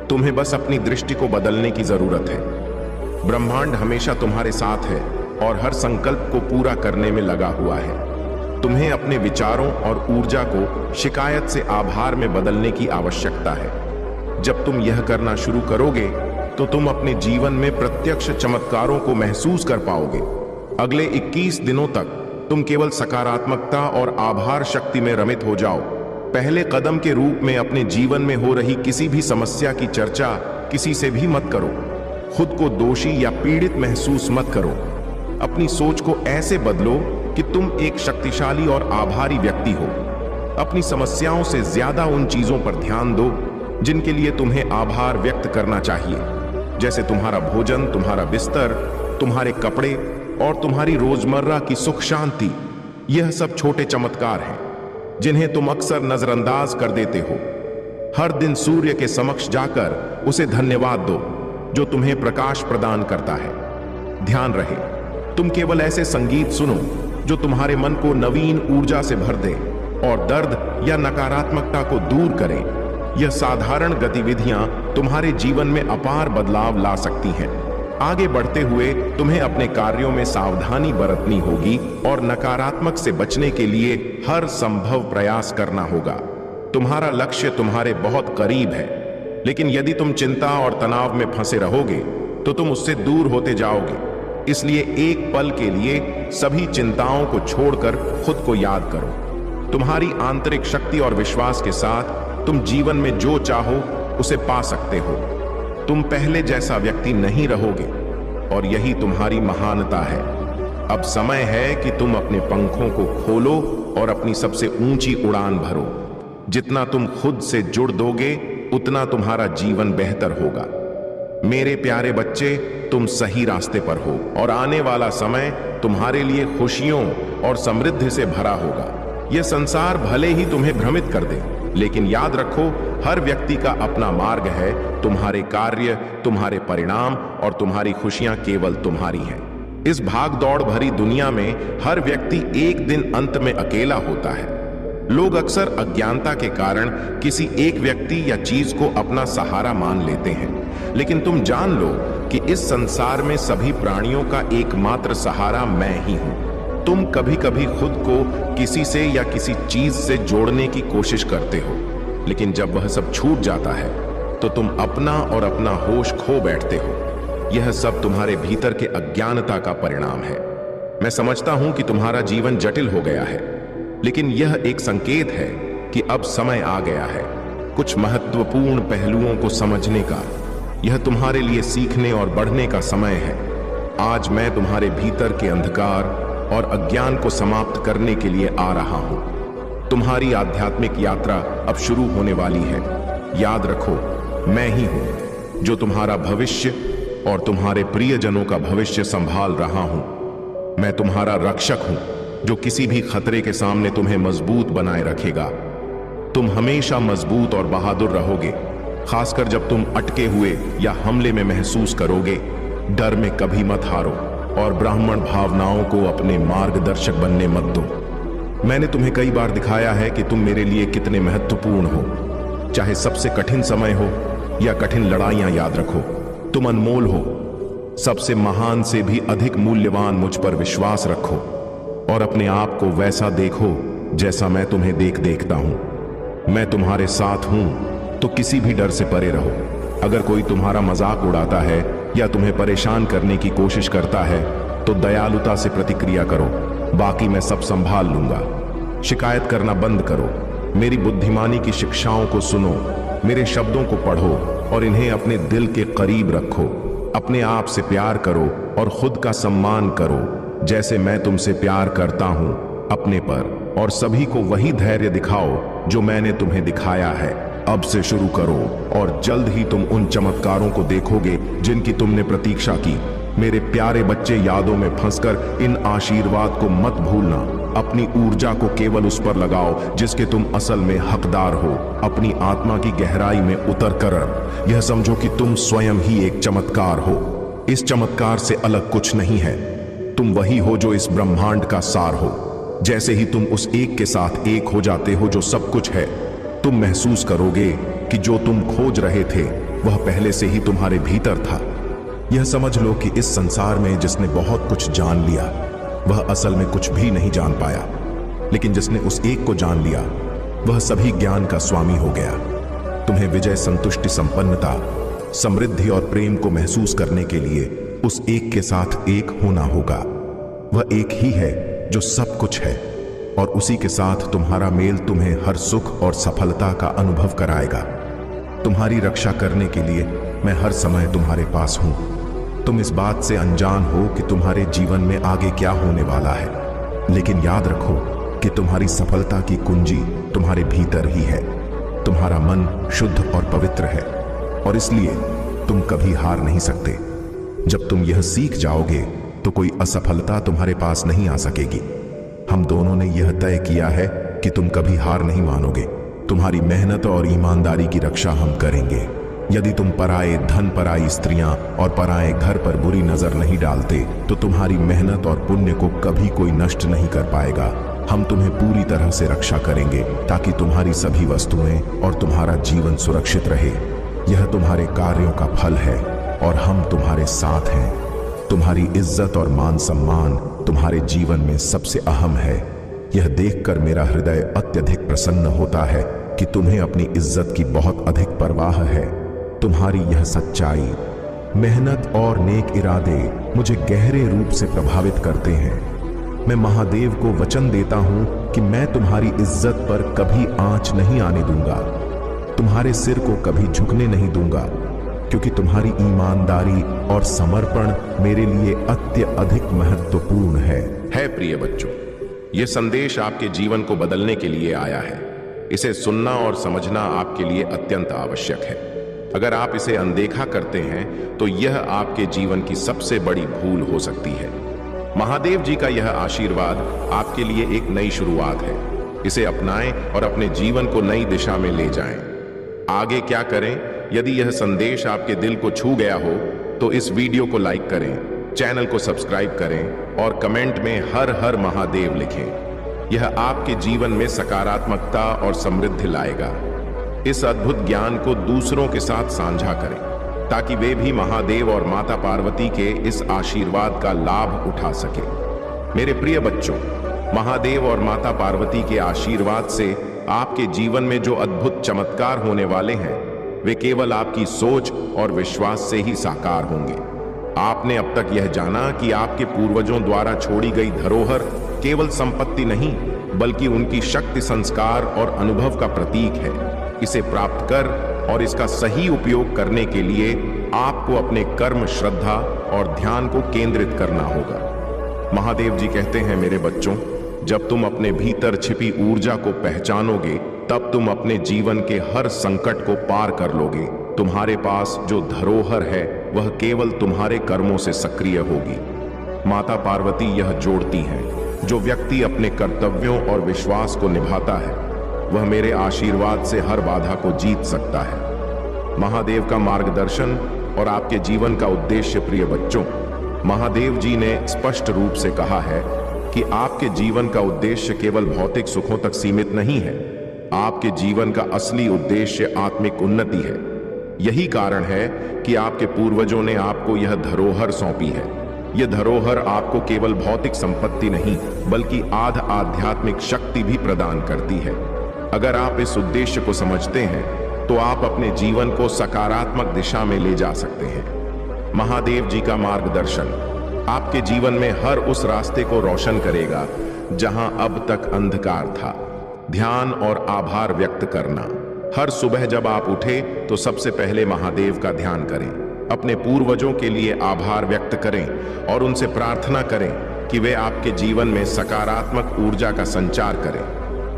तुम्हें बस अपनी दृष्टि को बदलने की जरूरत है। ब्रह्मांड हमेशा तुम्हारे साथ है और हर संकल्प को पूरा करने में लगा हुआ है। तुम्हें अपने विचारों और ऊर्जा को शिकायत से आभार में बदलने की आवश्यकता है। जब तुम यह करना शुरू करोगे तो तुम अपने जीवन में प्रत्यक्ष चमत्कारों को महसूस कर पाओगे। अगले 21 दिनों तक तुम केवल सकारात्मकता और आभार शक्ति में रमित हो जाओ। पहले कदम के रूप में अपने जीवन में हो रही किसी भी समस्या की चर्चा किसी से भी मत करो। खुद को दोषी या पीड़ित महसूस मत करो। अपनी सोच को ऐसे बदलो कि तुम एक शक्तिशाली और आभारी व्यक्ति हो। अपनी समस्याओं से ज्यादा उन चीजों पर ध्यान दो जिनके लिए तुम्हें आभार व्यक्त करना चाहिए, जैसे तुम्हारा भोजन, तुम्हारा बिस्तर, तुम्हारे कपड़े और तुम्हारी रोजमर्रा की सुख शांति। यह सब छोटे चमत्कार हैं जिन्हें तुम अक्सर नजरअंदाज कर देते हो। हर दिन सूर्य के समक्ष जाकर उसे धन्यवाद दो जो तुम्हें प्रकाश प्रदान करता है। ध्यान रहे, तुम केवल ऐसे संगीत सुनो जो तुम्हारे मन को नवीन ऊर्जा से भर दे और दर्द या नकारात्मकता को दूर करें। यह साधारण गतिविधियां तुम्हारे जीवन में अपार बदलाव ला सकती हैं। आगे बढ़ते हुए तुम्हें अपने कार्यों में सावधानी बरतनी होगी और नकारात्मक से बचने के लिए हर संभव प्रयास करना होगा। तुम्हारा लक्ष्य तुम्हारे बहुत करीब है, लेकिन यदि तुम चिंता और तनाव में फंसे रहोगे तो तुम उससे दूर होते जाओगे। इसलिए एक पल के लिए सभी चिंताओं को छोड़कर खुद को याद करो। तुम्हारी आंतरिक शक्ति और विश्वास के साथ तुम जीवन में जो चाहो उसे पा सकते हो। तुम पहले जैसा व्यक्ति नहीं रहोगे और यही तुम्हारी महानता है। अब समय है कि तुम अपने पंखों को खोलो और अपनी सबसे ऊंची उड़ान भरो। जितना तुम खुद से जुड़ दोगे उतना तुम्हारा जीवन बेहतर होगा। मेरे प्यारे बच्चे, तुम सही रास्ते पर हो और आने वाला समय तुम्हारे लिए खुशियों और समृद्धि से भरा होगा। यह संसार भले ही तुम्हें भ्रमित कर दे, लेकिन याद रखो, हर व्यक्ति का अपना मार्ग है। तुम्हारे कार्य, तुम्हारे परिणाम और तुम्हारी खुशियां केवल तुम्हारी हैं। इस भाग दौड़ भरी दुनिया में हर व्यक्ति एक दिन अंत में अकेला होता है। लोग अक्सर अज्ञानता के कारण किसी एक व्यक्ति या चीज को अपना सहारा मान लेते हैं, लेकिन तुम जान लो कि इस संसार में सभी प्राणियों का एकमात्र सहारा मैं ही हूं। तुम कभी कभी खुद को किसी से या किसी चीज से जोड़ने की कोशिश करते हो, लेकिन जब वह सब छूट जाता है तो तुम अपना और अपना होश खो बैठते हो। यह सब तुम्हारे भीतर के अज्ञानता का परिणाम है। मैं समझता हूं कि तुम्हारा जीवन जटिल हो गया है, लेकिन यह एक संकेत है कि अब समय आ गया है कुछ महत्वपूर्ण पहलुओं को समझने का। यह तुम्हारे लिए सीखने और बढ़ने का समय है। आज मैं तुम्हारे भीतर के अंधकार और अज्ञान को समाप्त करने के लिए आ रहा हूं। तुम्हारी आध्यात्मिक यात्रा अब शुरू होने वाली है। याद रखो, मैं ही हूं जो तुम्हारा भविष्य और तुम्हारे प्रियजनों का भविष्य संभाल रहा हूं। मैं तुम्हारा रक्षक हूं जो किसी भी खतरे के सामने तुम्हें मजबूत बनाए रखेगा। तुम हमेशा मजबूत और बहादुर रहोगे, खासकर जब तुम अटके हुए या हमले में महसूस करोगे। डर में कभी मत हारो और ब्राह्मण भावनाओं को अपने मार्गदर्शक बनने मत दो। मैंने तुम्हें कई बार दिखाया है कि तुम मेरे लिए कितने महत्वपूर्ण हो। चाहे सबसे कठिन समय हो या कठिन लड़ाइयां, याद रखो तुम अनमोल हो। सबसे महान से भी अधिक मूल्यवान मुझ पर विश्वास रखो और अपने आप को वैसा देखो जैसा मैं तुम्हें देखता हूं। मैं तुम्हारे साथ हूं, तो किसी भी डर से परे रहो। अगर कोई तुम्हारा मजाक उड़ाता है या तुम्हें परेशान करने की कोशिश करता है तो दयालुता से प्रतिक्रिया करो, बाकी मैं सब संभाल लूंगा। शिकायत करना बंद करो, मेरी बुद्धिमानी की शिक्षाओं को सुनो, मेरे शब्दों को पढ़ो और इन्हें अपने दिल के करीब रखो। अपने आप से प्यार करो और खुद का सम्मान करो जैसे मैं तुमसे प्यार करता हूं अपने पर, और सभी को वही धैर्य दिखाओ जो मैंने तुम्हें दिखाया है। अब से शुरू करो और जल्द ही तुम उन चमत्कारों को देखोगे जिनकी तुमने प्रतीक्षा की। मेरे प्यारे बच्चे, यादों में फंसकर इन आशीर्वाद को मत भूलना। अपनी ऊर्जा को केवल उस पर लगाओ जिसके तुम असल में हकदार हो। अपनी आत्मा की गहराई में उतर कर यह समझो कि तुम स्वयं ही एक चमत्कार हो। इस चमत्कार से अलग कुछ नहीं है। तुम वही हो जो इस ब्रह्मांड का सार हो। जैसे ही तुम उस एक के साथ एक हो जाते हो जो सब कुछ है, तुम महसूस करोगे कि जो तुम खोज रहे थे वह पहले से ही तुम्हारे भीतर था। यह समझ लो कि इस संसार में जिसने बहुत कुछ जान लिया वह असल में कुछ भी नहीं जान पाया, लेकिन जिसने उस एक को जान लिया वह सभी ज्ञान का स्वामी हो गया। तुम्हें विजय, संतुष्टि, संपन्नता, समृद्धि और प्रेम को महसूस करने के लिए उस एक के साथ एक होना होगा। वह एक ही है जो सब कुछ है, और उसी के साथ तुम्हारा मेल तुम्हें हर सुख और सफलता का अनुभव कराएगा। तुम्हारी रक्षा करने के लिए मैं हर समय तुम्हारे पास हूं। तुम इस बात से अनजान हो कि तुम्हारे जीवन में आगे क्या होने वाला है, लेकिन याद रखो कि तुम्हारी सफलता की कुंजी तुम्हारे भीतर ही है। तुम्हारा मन शुद्ध और पवित्र है, और इसलिए तुम कभी हार नहीं सकते। जब तुम यह सीख जाओगे तो कोई असफलता तुम्हारे पास नहीं आ सकेगी। हम दोनों ने यह तय किया है कि तुम कभी हार नहीं मानोगे। तुम्हारी मेहनत और ईमानदारी की रक्षा हम करेंगे। यदि तुम पराए धन, पराई स्त्रियां और पराए घर पर बुरी नजर नहीं डालते तो तुम्हारी मेहनत और पुण्य को कभी कोई नष्ट नहीं कर पाएगा। हम तुम्हें पूरी तरह से रक्षा करेंगे ताकि तुम्हारी सभी वस्तुएं और तुम्हारा जीवन सुरक्षित रहे। यह तुम्हारे कार्यों का फल है और हम तुम्हारे साथ हैं। तुम्हारी इज्जत और मान सम्मान तुम्हारे जीवन में सबसे अहम है। यह देखकर मेरा हृदय अत्यधिक प्रसन्न होता है कि तुम्हें अपनी इज्जत की बहुत अधिक परवाह है। तुम्हारी यह सच्चाई, मेहनत और नेक इरादे मुझे गहरे रूप से प्रभावित करते हैं। मैं महादेव को वचन देता हूं कि मैं तुम्हारी इज्जत पर कभी आंच नहीं आने दूंगा, तुम्हारे सिर को कभी झुकने नहीं दूंगा, क्योंकि तुम्हारी ईमानदारी और समर्पण मेरे लिए अत्यधिक महत्वपूर्ण है। प्रिय बच्चों, यह संदेश आपके जीवन को बदलने के लिए आया है। इसे सुनना और समझना आपके लिए अत्यंत आवश्यक है। अगर आप इसे अनदेखा करते हैं तो यह आपके जीवन की सबसे बड़ी भूल हो सकती है। महादेव जी का यह आशीर्वाद आपके लिए एक नई शुरुआत है। इसे अपनाएं और अपने जीवन को नई दिशा में ले जाएं। आगे क्या करें? यदि यह संदेश आपके दिल को छू गया हो तो इस वीडियो को लाइक करें, चैनल को सब्सक्राइब करें और कमेंट में हर हर महादेव लिखें। यह आपके जीवन में सकारात्मकता और समृद्धि लाएगा। इस अद्भुत ज्ञान को दूसरों के साथ साझा करें ताकि वे भी महादेव और माता पार्वती के इस आशीर्वाद का लाभ उठा सके। मेरे प्रिय बच्चों, महादेव और माता पार्वती के आशीर्वाद से आपके जीवन में जो अद्भुत चमत्कार होने वाले हैं वे केवल आपकी सोच और विश्वास से ही साकार होंगे। आपने अब तक यह जाना कि आपके पूर्वजों द्वारा छोड़ी गई धरोहर केवल संपत्ति नहीं बल्कि उनकी शक्ति, संस्कार और अनुभव का प्रतीक है। इसे प्राप्त कर और इसका सही उपयोग करने के लिए आपको अपने कर्म, श्रद्धा और ध्यान को केंद्रित करना होगा। महादेव जी कहते हैं, मेरे बच्चों, जब तुम अपने भीतर छिपी ऊर्जा को पहचानोगे तब तुम अपने जीवन के हर संकट को पार कर लोगे। तुम्हारे पास जो धरोहर है वह केवल तुम्हारे कर्मों से सक्रिय होगी। माता पार्वती यह जोड़ती हैं, जो व्यक्ति अपने कर्तव्यों और विश्वास को निभाता है वह मेरे आशीर्वाद से हर बाधा को जीत सकता है। महादेव का मार्गदर्शन और आपके जीवन का उद्देश्य। प्रिय बच्चों, महादेव जी ने स्पष्ट रूप से कहा है कि आपके जीवन का उद्देश्य केवल भौतिक सुखों तक सीमित नहीं है। आपके जीवन का असली उद्देश्य आत्मिक उन्नति है। यही कारण है कि आपके पूर्वजों ने आपको यह धरोहर सौंपी है। यह धरोहर आपको केवल भौतिक संपत्ति नहीं बल्कि आध्यात्मिक शक्ति भी प्रदान करती है। अगर आप इस उद्देश्य को समझते हैं तो आप अपने जीवन को सकारात्मक दिशा में ले जा सकते हैं। महादेव जी का मार्गदर्शन आपके जीवन में हर उस रास्ते को रोशन करेगा जहां अब तक अंधकार था। ध्यान और आभार व्यक्त करना। हर सुबह जब आप उठे तो सबसे पहले महादेव का ध्यान करें। अपने पूर्वजों के लिए आभार व्यक्त करें और उनसे प्रार्थना करें कि वे आपके जीवन में सकारात्मक ऊर्जा का संचार करें।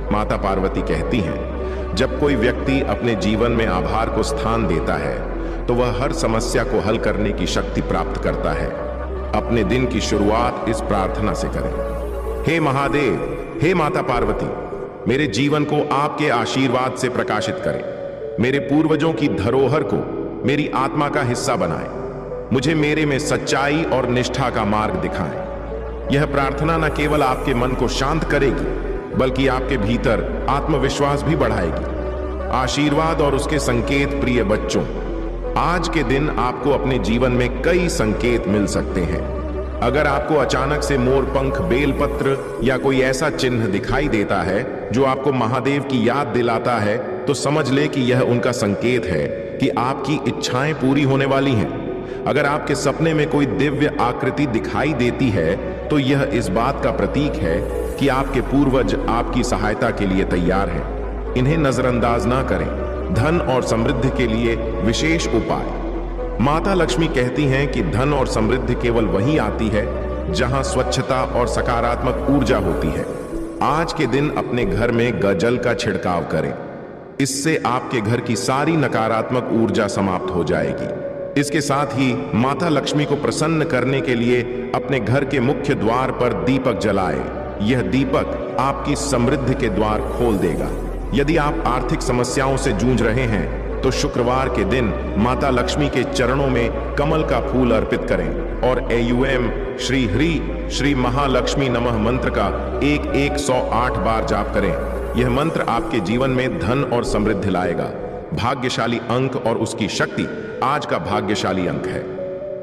माता पार्वती कहती हैं, जब कोई व्यक्ति अपने जीवन में आभार को स्थान देता है तो वह हर समस्या को हल करने की शक्ति प्राप्त करता है। अपने दिन की शुरुआत इस प्रार्थना से करें। हे महादेव, हे माता पार्वती, मेरे जीवन को आपके आशीर्वाद से प्रकाशित करें। मेरे पूर्वजों की धरोहर को मेरी आत्मा का हिस्सा बनाएं। मुझे मेरे में सच्चाई और निष्ठा का मार्ग दिखाएं। यह प्रार्थना न केवल आपके मन को शांत करेगी, बल्कि आपके भीतर आत्मविश्वास भी बढ़ाएगी। आशीर्वाद और उसके संकेत। प्रिय बच्चों, आज के दिन आपको अपने जीवन में कई संकेत मिल सकते हैं। अगर आपको अचानक से मोर पंख, बेलपत्र या कोई ऐसा चिन्ह दिखाई देता है जो आपको महादेव की याद दिलाता है, तो समझ ले कि यह उनका संकेत है कि आपकी इच्छाएं पूरी होने वाली हैं। अगर आपके सपने में कोई दिव्य आकृति दिखाई देती है, तो यह इस बात का प्रतीक है कि आपके पूर्वज आपकी सहायता के लिए तैयार हैं। इन्हें नजरअंदाज ना करें। धन और समृद्धि के लिए विशेष उपाय। माता लक्ष्मी कहती हैं कि धन और समृद्धि केवल वहीं आती है जहां स्वच्छता और सकारात्मक ऊर्जा होती है। आज के दिन अपने घर में गजल का छिड़काव करें। इससे आपके घर की सारी नकारात्मक ऊर्जा समाप्त हो जाएगी। इसके साथ ही माता लक्ष्मी को प्रसन्न करने के लिए अपने घर के मुख्य द्वार पर दीपक जलाएं। यह दीपक आपकी समृद्धि के द्वार खोल देगा। यदि आप आर्थिक समस्याओं से जूझ रहे हैं, तो शुक्रवार के दिन माता लक्ष्मी के चरणों में कमल का फूल अर्पित करें और AUM श्री हरि श्री महालक्ष्मी नमः मंत्र का 108 बार जाप करें। यह मंत्र आपके जीवन में धन और समृद्धि लाएगा। भाग्यशाली अंक और उसकी शक्ति। आज का भाग्यशाली अंक है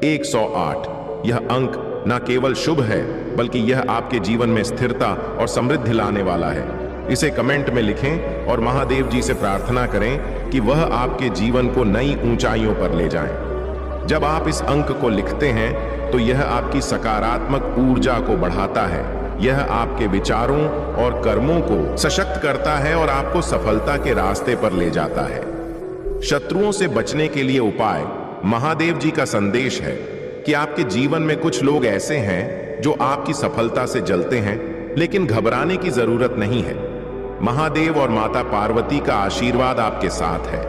108। यह अंक न केवल शुभ है, बल्कि यह आपके जीवन में स्थिरता और समृद्धि लाने वाला है। इसे कमेंट में लिखें और महादेव जी से प्रार्थना करें कि वह आपके जीवन को नई ऊंचाइयों पर ले जाएं। जब आप इस अंक को लिखते हैं, तो यह आपकी सकारात्मक ऊर्जा को बढ़ाता है। यह आपके विचारों और कर्मों को सशक्त करता है और आपको सफलता के रास्ते पर ले जाता है। शत्रुओं से बचने के लिए उपाय। महादेव जी का संदेश है कि आपके जीवन में कुछ लोग ऐसे हैं जो आपकी सफलता से जलते हैं, लेकिन घबराने की जरूरत नहीं है। महादेव और माता पार्वती का आशीर्वाद आपके साथ है।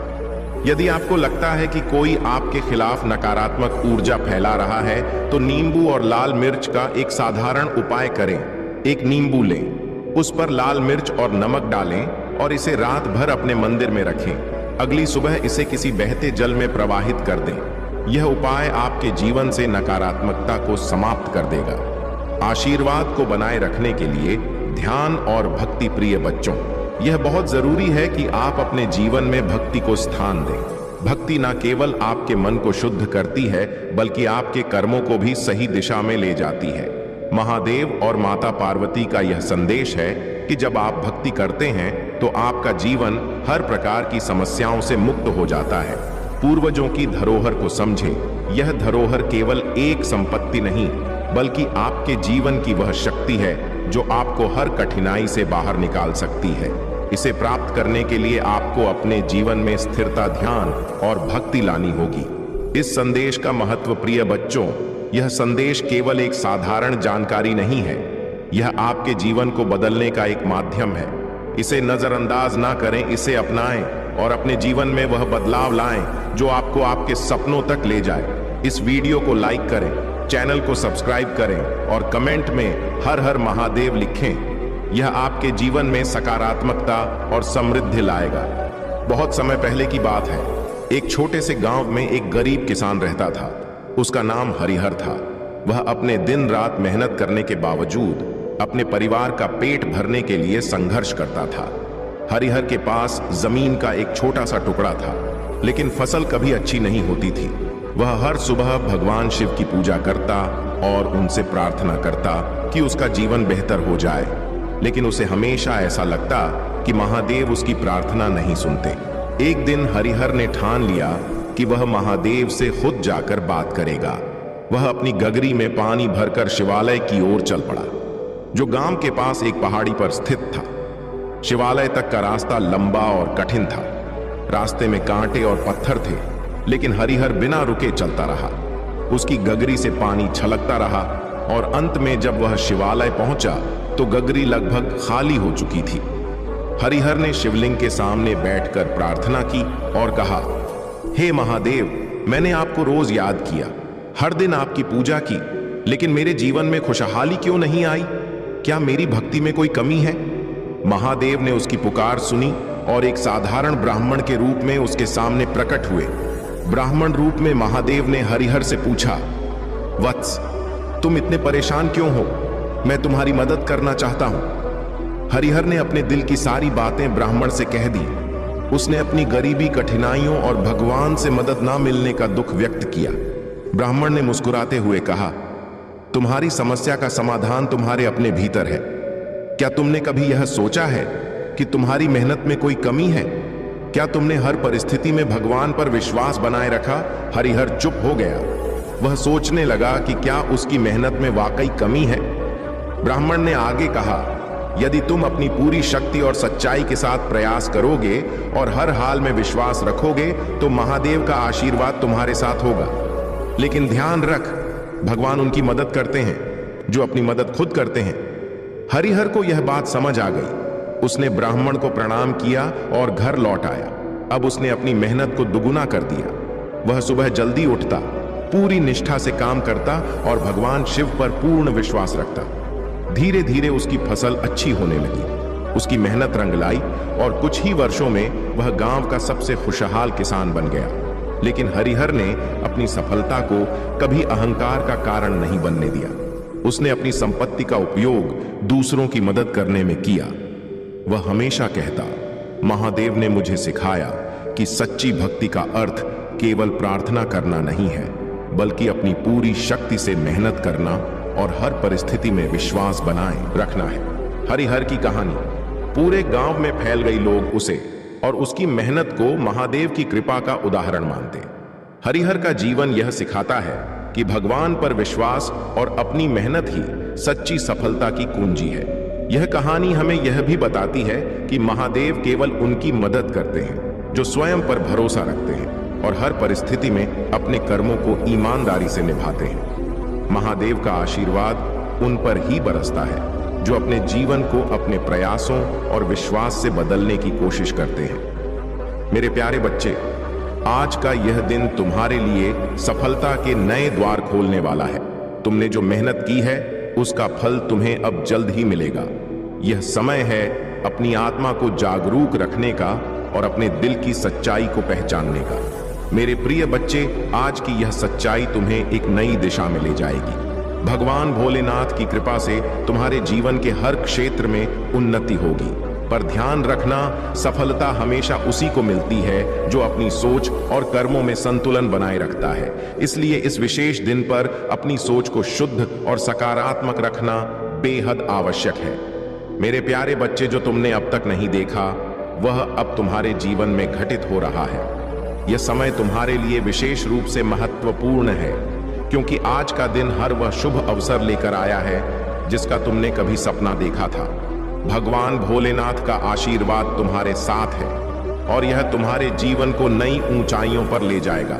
यदि आपको लगता है कि कोई आपके खिलाफ नकारात्मक ऊर्जा फैला रहा है, तो नींबू और लाल मिर्च का एक साधारण उपाय करें। एक नींबू लें, उस पर लाल मिर्च और नमक डालें और इसे रात भर अपने मंदिर में रखें। अगली सुबह इसे किसी बहते जल में प्रवाहित कर दें। यह उपाय आपके जीवन से नकारात्मकता को समाप्त कर देगा। आशीर्वाद को बनाए रखने के लिए ध्यान और भक्ति। प्रिय बच्चों, यह बहुत जरूरी है कि आप अपने जीवन में भक्ति को स्थान दें। भक्ति न केवल आपके मन को शुद्ध करती है, बल्कि आपके कर्मों को भी सही दिशा में ले जाती है। महादेव और माता पार्वती का यह संदेश है कि जब आप भक्ति करते हैं, तो आपका जीवन हर प्रकार की समस्याओं से मुक्त हो जाता है। पूर्वजों की धरोहर को समझें। यह धरोहर केवल एक संपत्ति नहीं, बल्कि आपके जीवन की वह शक्ति है जो आपको हर कठिनाई से बाहर निकाल सकती है। इसे प्राप्त करने के लिए आपको अपने जीवन में स्थिरता, ध्यान और भक्ति लानी होगी। इस संदेश का महत्व। प्रिय बच्चों, यह संदेश केवल एक साधारण जानकारी नहीं है, यह आपके जीवन को बदलने का एक माध्यम है। इसे नजरअंदाज ना करें, इसे अपनाएं और अपने जीवन में वह बदलाव लाएं जो आपको आपके सपनों तक ले जाए। इस वीडियो को लाइक करें, चैनल को सब्सक्राइब करें और कमेंट में हर हर महादेव लिखें। यह आपके जीवन में सकारात्मकता और समृद्धि लाएगा। बहुत समय पहले की बात है। एक छोटे से गांव में एक गरीब किसान रहता था। उसका नाम हरिहर था। वह अपने दिन रात मेहनत करने के बावजूद अपने परिवार का पेट भरने के लिए संघर्ष करता था। हरिहर के पास जमीन का एक छोटा सा टुकड़ा था, लेकिन फसल कभी अच्छी नहीं होती थी। वह हर सुबह भगवान शिव की पूजा करता और उनसे प्रार्थना करता कि उसका जीवन बेहतर हो जाए, लेकिन उसे हमेशा ऐसा लगता कि महादेव उसकी प्रार्थना नहीं सुनते। एक दिन हरिहर ने ठान लिया कि वह महादेव से खुद जाकर बात करेगा। वह अपनी गगरी में पानी भरकर शिवालय की ओर चल पड़ा, जो गांव के पास एक पहाड़ी पर स्थित था। शिवालय तक का रास्ता लंबा और कठिन था। रास्ते में कांटे और पत्थर थे, लेकिन हरिहर बिना रुके चलता रहा। उसकी गगरी से पानी छलकता रहा और अंत में जब वह शिवालय पहुंचा, तो गगरी लगभग खाली हो चुकी थी। हरिहर ने शिवलिंग के सामने बैठकर प्रार्थना की और कहा, हे महादेव, मैंने आपको रोज याद किया, हर दिन आपकी पूजा की, लेकिन मेरे जीवन में खुशहाली क्यों नहीं आई? क्या मेरी भक्ति में कोई कमी है? महादेव ने उसकी पुकार सुनी और एक साधारण ब्राह्मण के रूप में उसके सामने प्रकट हुए। ब्राह्मण रूप में महादेव ने हरिहर से पूछा, वत्स, तुम इतने परेशान क्यों हो? मैं तुम्हारी मदद करना चाहता हूं। हरिहर ने अपने दिल की सारी बातें ब्राह्मण से कह दी। उसने अपनी गरीबी, कठिनाइयों और भगवान से मदद ना मिलने का दुख व्यक्त किया। ब्राह्मण ने मुस्कुराते हुए कहा, तुम्हारी समस्या का समाधान तुम्हारे अपने भीतर है। क्या तुमने कभी यह सोचा है कि तुम्हारी मेहनत में कोई कमी है? क्या तुमने हर परिस्थिति में भगवान पर विश्वास बनाए रखा? हरिहर चुप हो गया। वह सोचने लगा कि क्या उसकी मेहनत में वाकई कमी है। ब्राह्मण ने आगे कहा, यदि तुम अपनी पूरी शक्ति और सच्चाई के साथ प्रयास करोगे और हर हाल में विश्वास रखोगे तो महादेव का आशीर्वाद तुम्हारे साथ होगा। लेकिन ध्यान रख, भगवान उनकी मदद करते हैं जो अपनी मदद खुद करते हैं। हरिहर को यह बात समझ आ गई। उसने ब्राह्मण को प्रणाम किया और घर लौट आया। अब उसने अपनी मेहनत को दुगुना कर दिया। वह सुबह जल्दी उठता, पूरी निष्ठा से काम करता और भगवान शिव पर पूर्ण विश्वास रखता। धीरे धीरे उसकी फसल अच्छी होने लगी। उसकी मेहनत रंग लाई और कुछ ही वर्षों में वह गांव का सबसे खुशहाल किसान बन गया। लेकिन हरिहर ने अपनी सफलता को कभी अहंकार का कारण नहीं बनने दिया। उसने अपनी संपत्ति का उपयोग दूसरों की मदद करने में किया। वह हमेशा कहता, महादेव ने मुझे सिखाया कि सच्ची भक्ति का अर्थ केवल प्रार्थना करना नहीं है, बल्कि अपनी पूरी शक्ति से मेहनत करना और हर परिस्थिति में विश्वास बनाए रखना है। हरिहर की कहानी पूरे गांव में फैल गई। लोग उसे और उसकी मेहनत को महादेव की कृपा का उदाहरण मानते। हरिहर का जीवन यह सिखाता है कि भगवान पर विश्वास और अपनी मेहनत ही सच्ची सफलता की कुंजी है। यह कहानी हमें यह भी बताती है कि महादेव केवल उनकी मदद करते हैं जो स्वयं पर भरोसा रखते हैं और हर परिस्थिति में अपने कर्मों को ईमानदारी से निभाते हैं। महादेव का आशीर्वाद उन पर ही बरसता है जो अपने जीवन को अपने प्रयासों और विश्वास से बदलने की कोशिश करते हैं। मेरे प्यारे बच्चे, आज का यह दिन तुम्हारे लिए सफलता के नए द्वार खोलने वाला है। तुमने जो मेहनत की है उसका फल तुम्हें अब जल्द ही मिलेगा। यह समय है अपनी आत्मा को जागरूक रखने का और अपने दिल की सच्चाई को पहचानने का। मेरे प्रिय बच्चे, आज की यह सच्चाई तुम्हें एक नई दिशा में ले जाएगी। भगवान भोलेनाथ की कृपा से तुम्हारे जीवन के हर क्षेत्र में उन्नति होगी। पर ध्यान रखना, सफलता हमेशा उसी को मिलती है जो अपनी सोच और कर्मों में संतुलन बनाए रखता है। इसलिए इस विशेष दिन पर अपनी सोच को शुद्ध और सकारात्मक रखना बेहद आवश्यक है। मेरे प्यारे बच्चे, जो तुमने अब तक नहीं देखा वह अब तुम्हारे जीवन में घटित हो रहा है। यह समय तुम्हारे लिए विशेष रूप से महत्वपूर्ण है, क्योंकि आज का दिन हर वह शुभ अवसर लेकर आया है जिसका तुमने कभी सपना देखा था। भगवान भोलेनाथ का आशीर्वाद तुम्हारे साथ है और यह तुम्हारे जीवन को नई ऊंचाइयों पर ले जाएगा।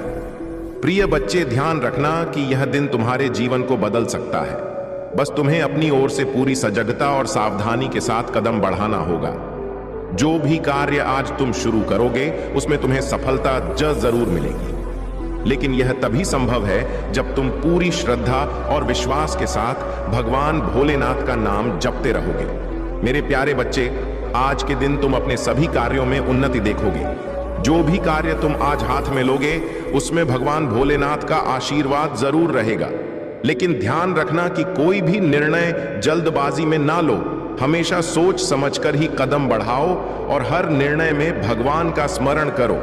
प्रिय बच्चे, ध्यान रखना कि यह दिन तुम्हारे जीवन को बदल सकता है। बस तुम्हें अपनी ओर से पूरी सजगता और सावधानी के साथ कदम बढ़ाना होगा। जो भी कार्य आज तुम शुरू करोगे उसमें तुम्हें सफलता जरूर मिलेगी, लेकिन यह तभी संभव है जब तुम पूरी श्रद्धा और विश्वास के साथ भगवान भोलेनाथ का नाम जपते रहोगे। मेरे प्यारे बच्चे, आज के दिन तुम अपने सभी कार्यों में उन्नति देखोगे। जो भी कार्य तुम आज हाथ में लोगे उसमें भगवान भोलेनाथ का आशीर्वाद जरूर रहेगा। लेकिन ध्यान रखना कि कोई भी निर्णय जल्दबाजी में ना लो। हमेशा सोच समझकर ही कदम बढ़ाओ और हर निर्णय में भगवान का स्मरण करो।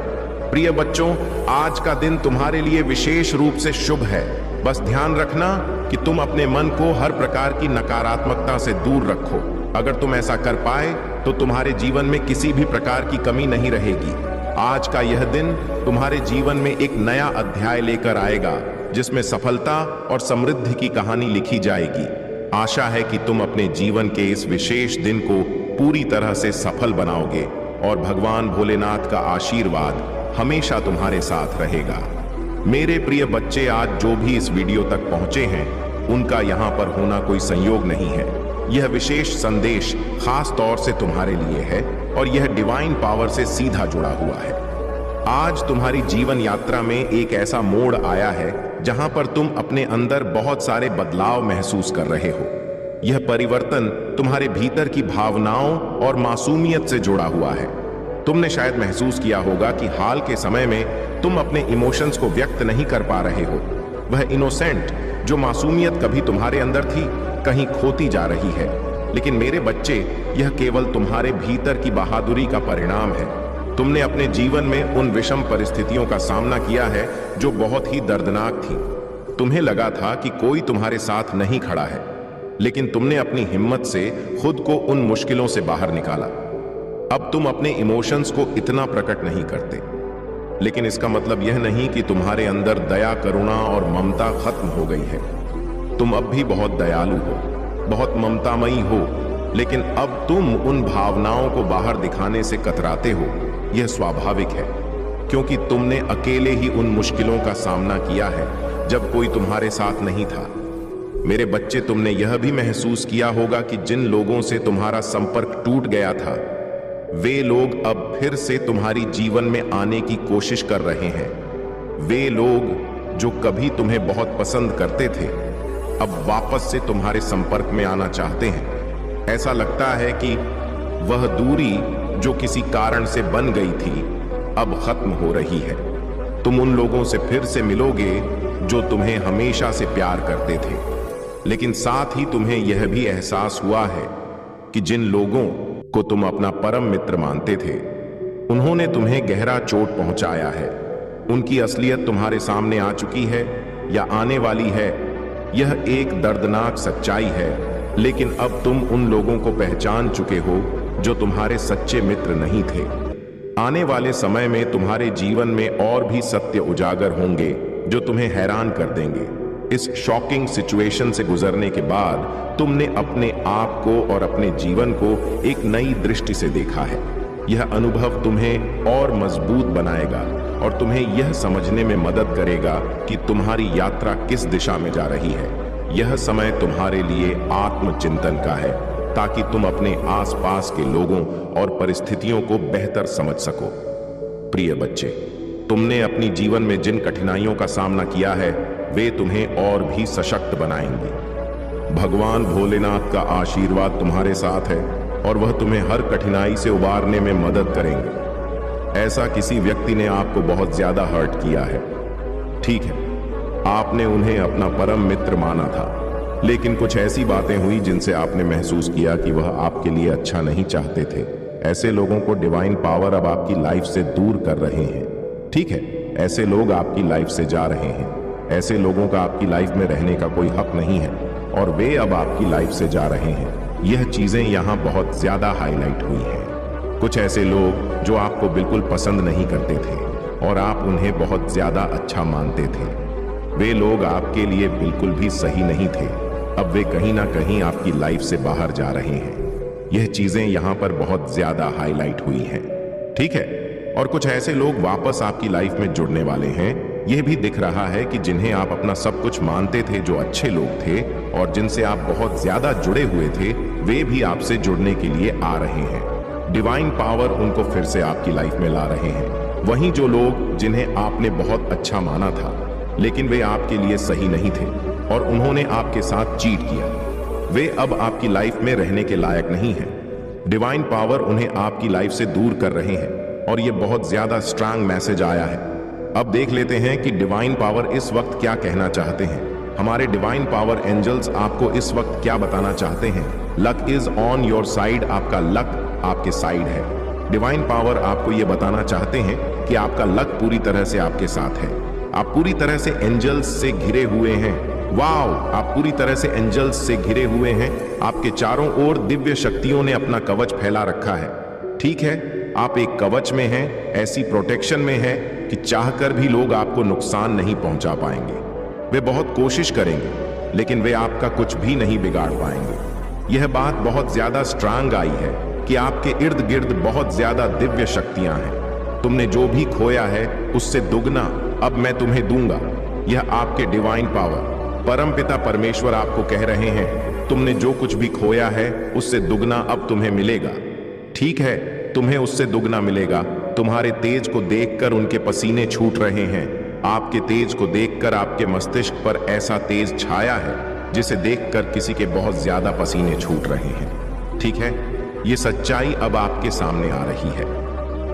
प्रिय बच्चों, आज का दिन तुम्हारे लिए विशेष रूप से शुभ है। बस ध्यान रखना कि तुम अपने मन को हर प्रकार की नकारात्मकता से दूर रखो। अगर तुम ऐसा कर पाए तो तुम्हारे जीवन में किसी भी प्रकार की कमी नहीं रहेगी। आज का यह दिन तुम्हारे जीवन में एक नया अध्याय लेकर आएगा जिसमें सफलता और समृद्धि की कहानी लिखी जाएगी। आशा है कि तुम अपने जीवन के इस विशेष दिन को पूरी तरह से सफल बनाओगे और भगवान भोलेनाथ का आशीर्वाद हमेशा तुम्हारे साथ रहेगा। मेरे प्रिय बच्चे, आज जो भी इस वीडियो तक पहुंचे हैं उनका यहां पर होना कोई संयोग नहीं है। यह विशेष संदेश खास तौर से तुम्हारे लिए है और यह डिवाइन पावर से सीधा जुड़ा हुआ है। आज तुम्हारी जीवन यात्रा में एक ऐसा मोड़ आया है जहां पर तुम अपने अंदर बहुत सारे बदलाव महसूस कर रहे हो। यह परिवर्तन तुम्हारे भीतर की भावनाओं और मासूमियत से जुड़ा हुआ है। तुमने शायद महसूस किया होगा कि हाल के समय में तुम अपने इमोशंस को व्यक्त नहीं कर पा रहे हो। वह इनोसेंट जो मासूमियत कभी तुम्हारे अंदर थी, कहीं खोती जा रही है। लेकिन मेरे बच्चे, यह केवल तुम्हारे भीतर की बहादुरी का परिणाम है। तुमने अपने जीवन में उन विषम परिस्थितियों का सामना किया है जो बहुत ही दर्दनाक थी। तुम्हें लगा था कि कोई तुम्हारे साथ नहीं खड़ा है, लेकिन तुमने अपनी हिम्मत से खुद को उन मुश्किलों से बाहर निकाला। अब तुम अपने इमोशंस को इतना प्रकट नहीं करते, लेकिन इसका मतलब यह नहीं कि तुम्हारे अंदर दया, करुणा और ममता खत्म हो गई है। तुम अब भी बहुत दयालु हो, बहुत ममतामयी हो, लेकिन अब तुम उन भावनाओं को बाहर दिखाने से कतराते हो। यह स्वाभाविक है, क्योंकि तुमने अकेले ही उन मुश्किलों का सामना किया है जब कोई तुम्हारे साथ नहीं था। मेरे बच्चे, तुमने यह भी महसूस किया होगा कि जिन लोगों से तुम्हारा संपर्क टूट गया था, वे लोग अब फिर से तुम्हारी जीवन में आने की कोशिश कर रहे हैं। वे लोग जो कभी तुम्हें बहुत पसंद करते थे, अब वापस से तुम्हारे संपर्क में आना चाहते हैं। ऐसा लगता है कि वह दूरी जो किसी कारण से बन गई थी, अब खत्म हो रही है। तुम उन लोगों से फिर से मिलोगे जो तुम्हें हमेशा से प्यार करते थे, लेकिन साथ ही तुम्हें यह भी एहसास हुआ है कि जिन लोगों को तुम अपना परम मित्र मानते थे, उन्होंने तुम्हें गहरा चोट पहुंचाया है। उनकी असलियत तुम्हारे सामने आ चुकी है या आने वाली है। यह एक दर्दनाक सच्चाई है, लेकिन अब तुम उन लोगों को पहचान चुके हो जो तुम्हारे सच्चे मित्र नहीं थे। आने वाले समय में तुम्हारे जीवन में और भी सत्य उजागर होंगे जो तुम्हें हैरान कर देंगे। इस शॉकिंग सिचुएशन से गुजरने के बाद तुमने अपने आप को और अपने जीवन को एक नई दृष्टि से देखा है। यह अनुभव तुम्हें और मजबूत बनाएगा और तुम्हें यह समझने में मदद करेगा कि तुम्हारी यात्रा किस दिशा में जा रही है। यह समय तुम्हारे लिए आत्मचिंतन का है, ताकि तुम अपने आसपास के लोगों और परिस्थितियों को बेहतर समझ सको। प्रिय बच्चे, तुमने अपनी जीवन में जिन कठिनाइयों का सामना किया है, वे तुम्हें और भी सशक्त बनाएंगे। भगवान भोलेनाथ का आशीर्वाद तुम्हारे साथ है और वह तुम्हें हर कठिनाई से उबारने में मदद करेंगे। ऐसा किसी व्यक्ति ने आपको बहुत ज्यादा हर्ट किया है, ठीक है, आपने उन्हें अपना परम मित्र माना था, लेकिन कुछ ऐसी बातें हुई जिनसे आपने महसूस किया कि वह आपके लिए अच्छा नहीं चाहते थे। ऐसे लोगों को डिवाइन पावर अब आपकी लाइफ से दूर कर रहे हैं, ठीक है, ऐसे लोग आपकी लाइफ से जा रहे हैं। ऐसे लोगों का आपकी लाइफ में रहने का कोई हक नहीं है और वे अब आपकी लाइफ से जा रहे हैं। यह चीजें यहाँ बहुत ज्यादा हाईलाइट हुई हैं। कुछ ऐसे लोग जो आपको बिल्कुल पसंद नहीं करते थे और आप उन्हें बहुत ज्यादा अच्छा मानते थे, वे लोग आपके लिए बिल्कुल भी सही नहीं थे। अब वे कहीं ना कहीं आपकी लाइफ से बाहर जा रहे हैं। यह चीजें यहाँ पर बहुत ज्यादा हाईलाइट हुई हैं, ठीक है। और कुछ ऐसे लोग वापस आपकी लाइफ में जुड़ने वाले हैं। यह भी दिख रहा है कि जिन्हें आप अपना सब कुछ मानते थे, जो अच्छे लोग थे और जिनसे आप बहुत ज्यादा जुड़े हुए थे, वे भी आपसे जुड़ने के लिए आ रहे हैं। डिवाइन पावर उनको फिर से आपकी लाइफ में ला रहे हैं। वहीं जो लोग जिन्हें आपने बहुत अच्छा माना था, लेकिन वे आपके लिए सही नहीं थे और उन्होंने आपके साथ चीट किया, वे अब आपकी लाइफ में रहने के लायक नहीं हैं। डिवाइन पावर उन्हें आपकी लाइफ से दूर कर रहे हैं और ये बहुत ज्यादा स्ट्रांग मैसेज आया है। अब देख लेते हैं कि डिवाइन पावर इस वक्त क्या कहना चाहते हैं। हमारे डिवाइन पावर एंजल्स आपको इस वक्त क्या बताना चाहते हैं। Luck is on your side, आपका लक आपके साइड है। डिवाइन पावर आपको ये बताना चाहते हैं कि आपका लक पूरी तरह से आपके साथ है। आप पूरी तरह से एंजल्स से घिरे हुए हैं। वाओ, आप पूरी तरह से एंजल्स से घिरे हुए हैं। आपके चारों ओर दिव्य शक्तियों ने अपना कवच फैला रखा है, ठीक है। आप एक कवच में हैं, ऐसी प्रोटेक्शन में हैं कि चाहकर भी लोग आपको नुकसान नहीं पहुंचा पाएंगे। वे बहुत कोशिश करेंगे, लेकिन वे आपका कुछ भी नहीं बिगाड़ पाएंगे। यह बात बहुत ज्यादा स्ट्रांग आई है कि आपके इर्द गिर्द बहुत ज्यादा दिव्य शक्तियां हैं। तुमने जो भी खोया है उससे दुगना अब मैं तुम्हें दूंगा। यह आपके डिवाइन पावर परमपिता परमेश्वर आपको कह रहे हैं, तुमने जो कुछ भी खोया है उससे दुगना अब तुम्हें मिलेगा, ठीक है। तुम्हें उससे दुगना मिलेगा तुम्हारे तेज को देखकर उनके पसीने छूट रहे हैं। आपके तेज को देखकर आपके मस्तिष्क पर ऐसा तेज छाया है जिसे देखकर किसी के बहुत ज्यादा पसीने छूट रहे हैं। ठीक है, ये सच्चाई अब आपके सामने आ रही है।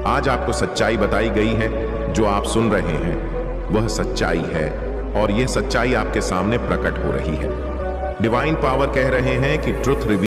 आज आपको सच्चाई बताई गई है। जो आप सुन रहे हैं वह सच्चाई है और यह सच्चाई आपके सामने प्रकट हो रही है। डिवाइन पावर कह रहे हैं कि ट्रुथ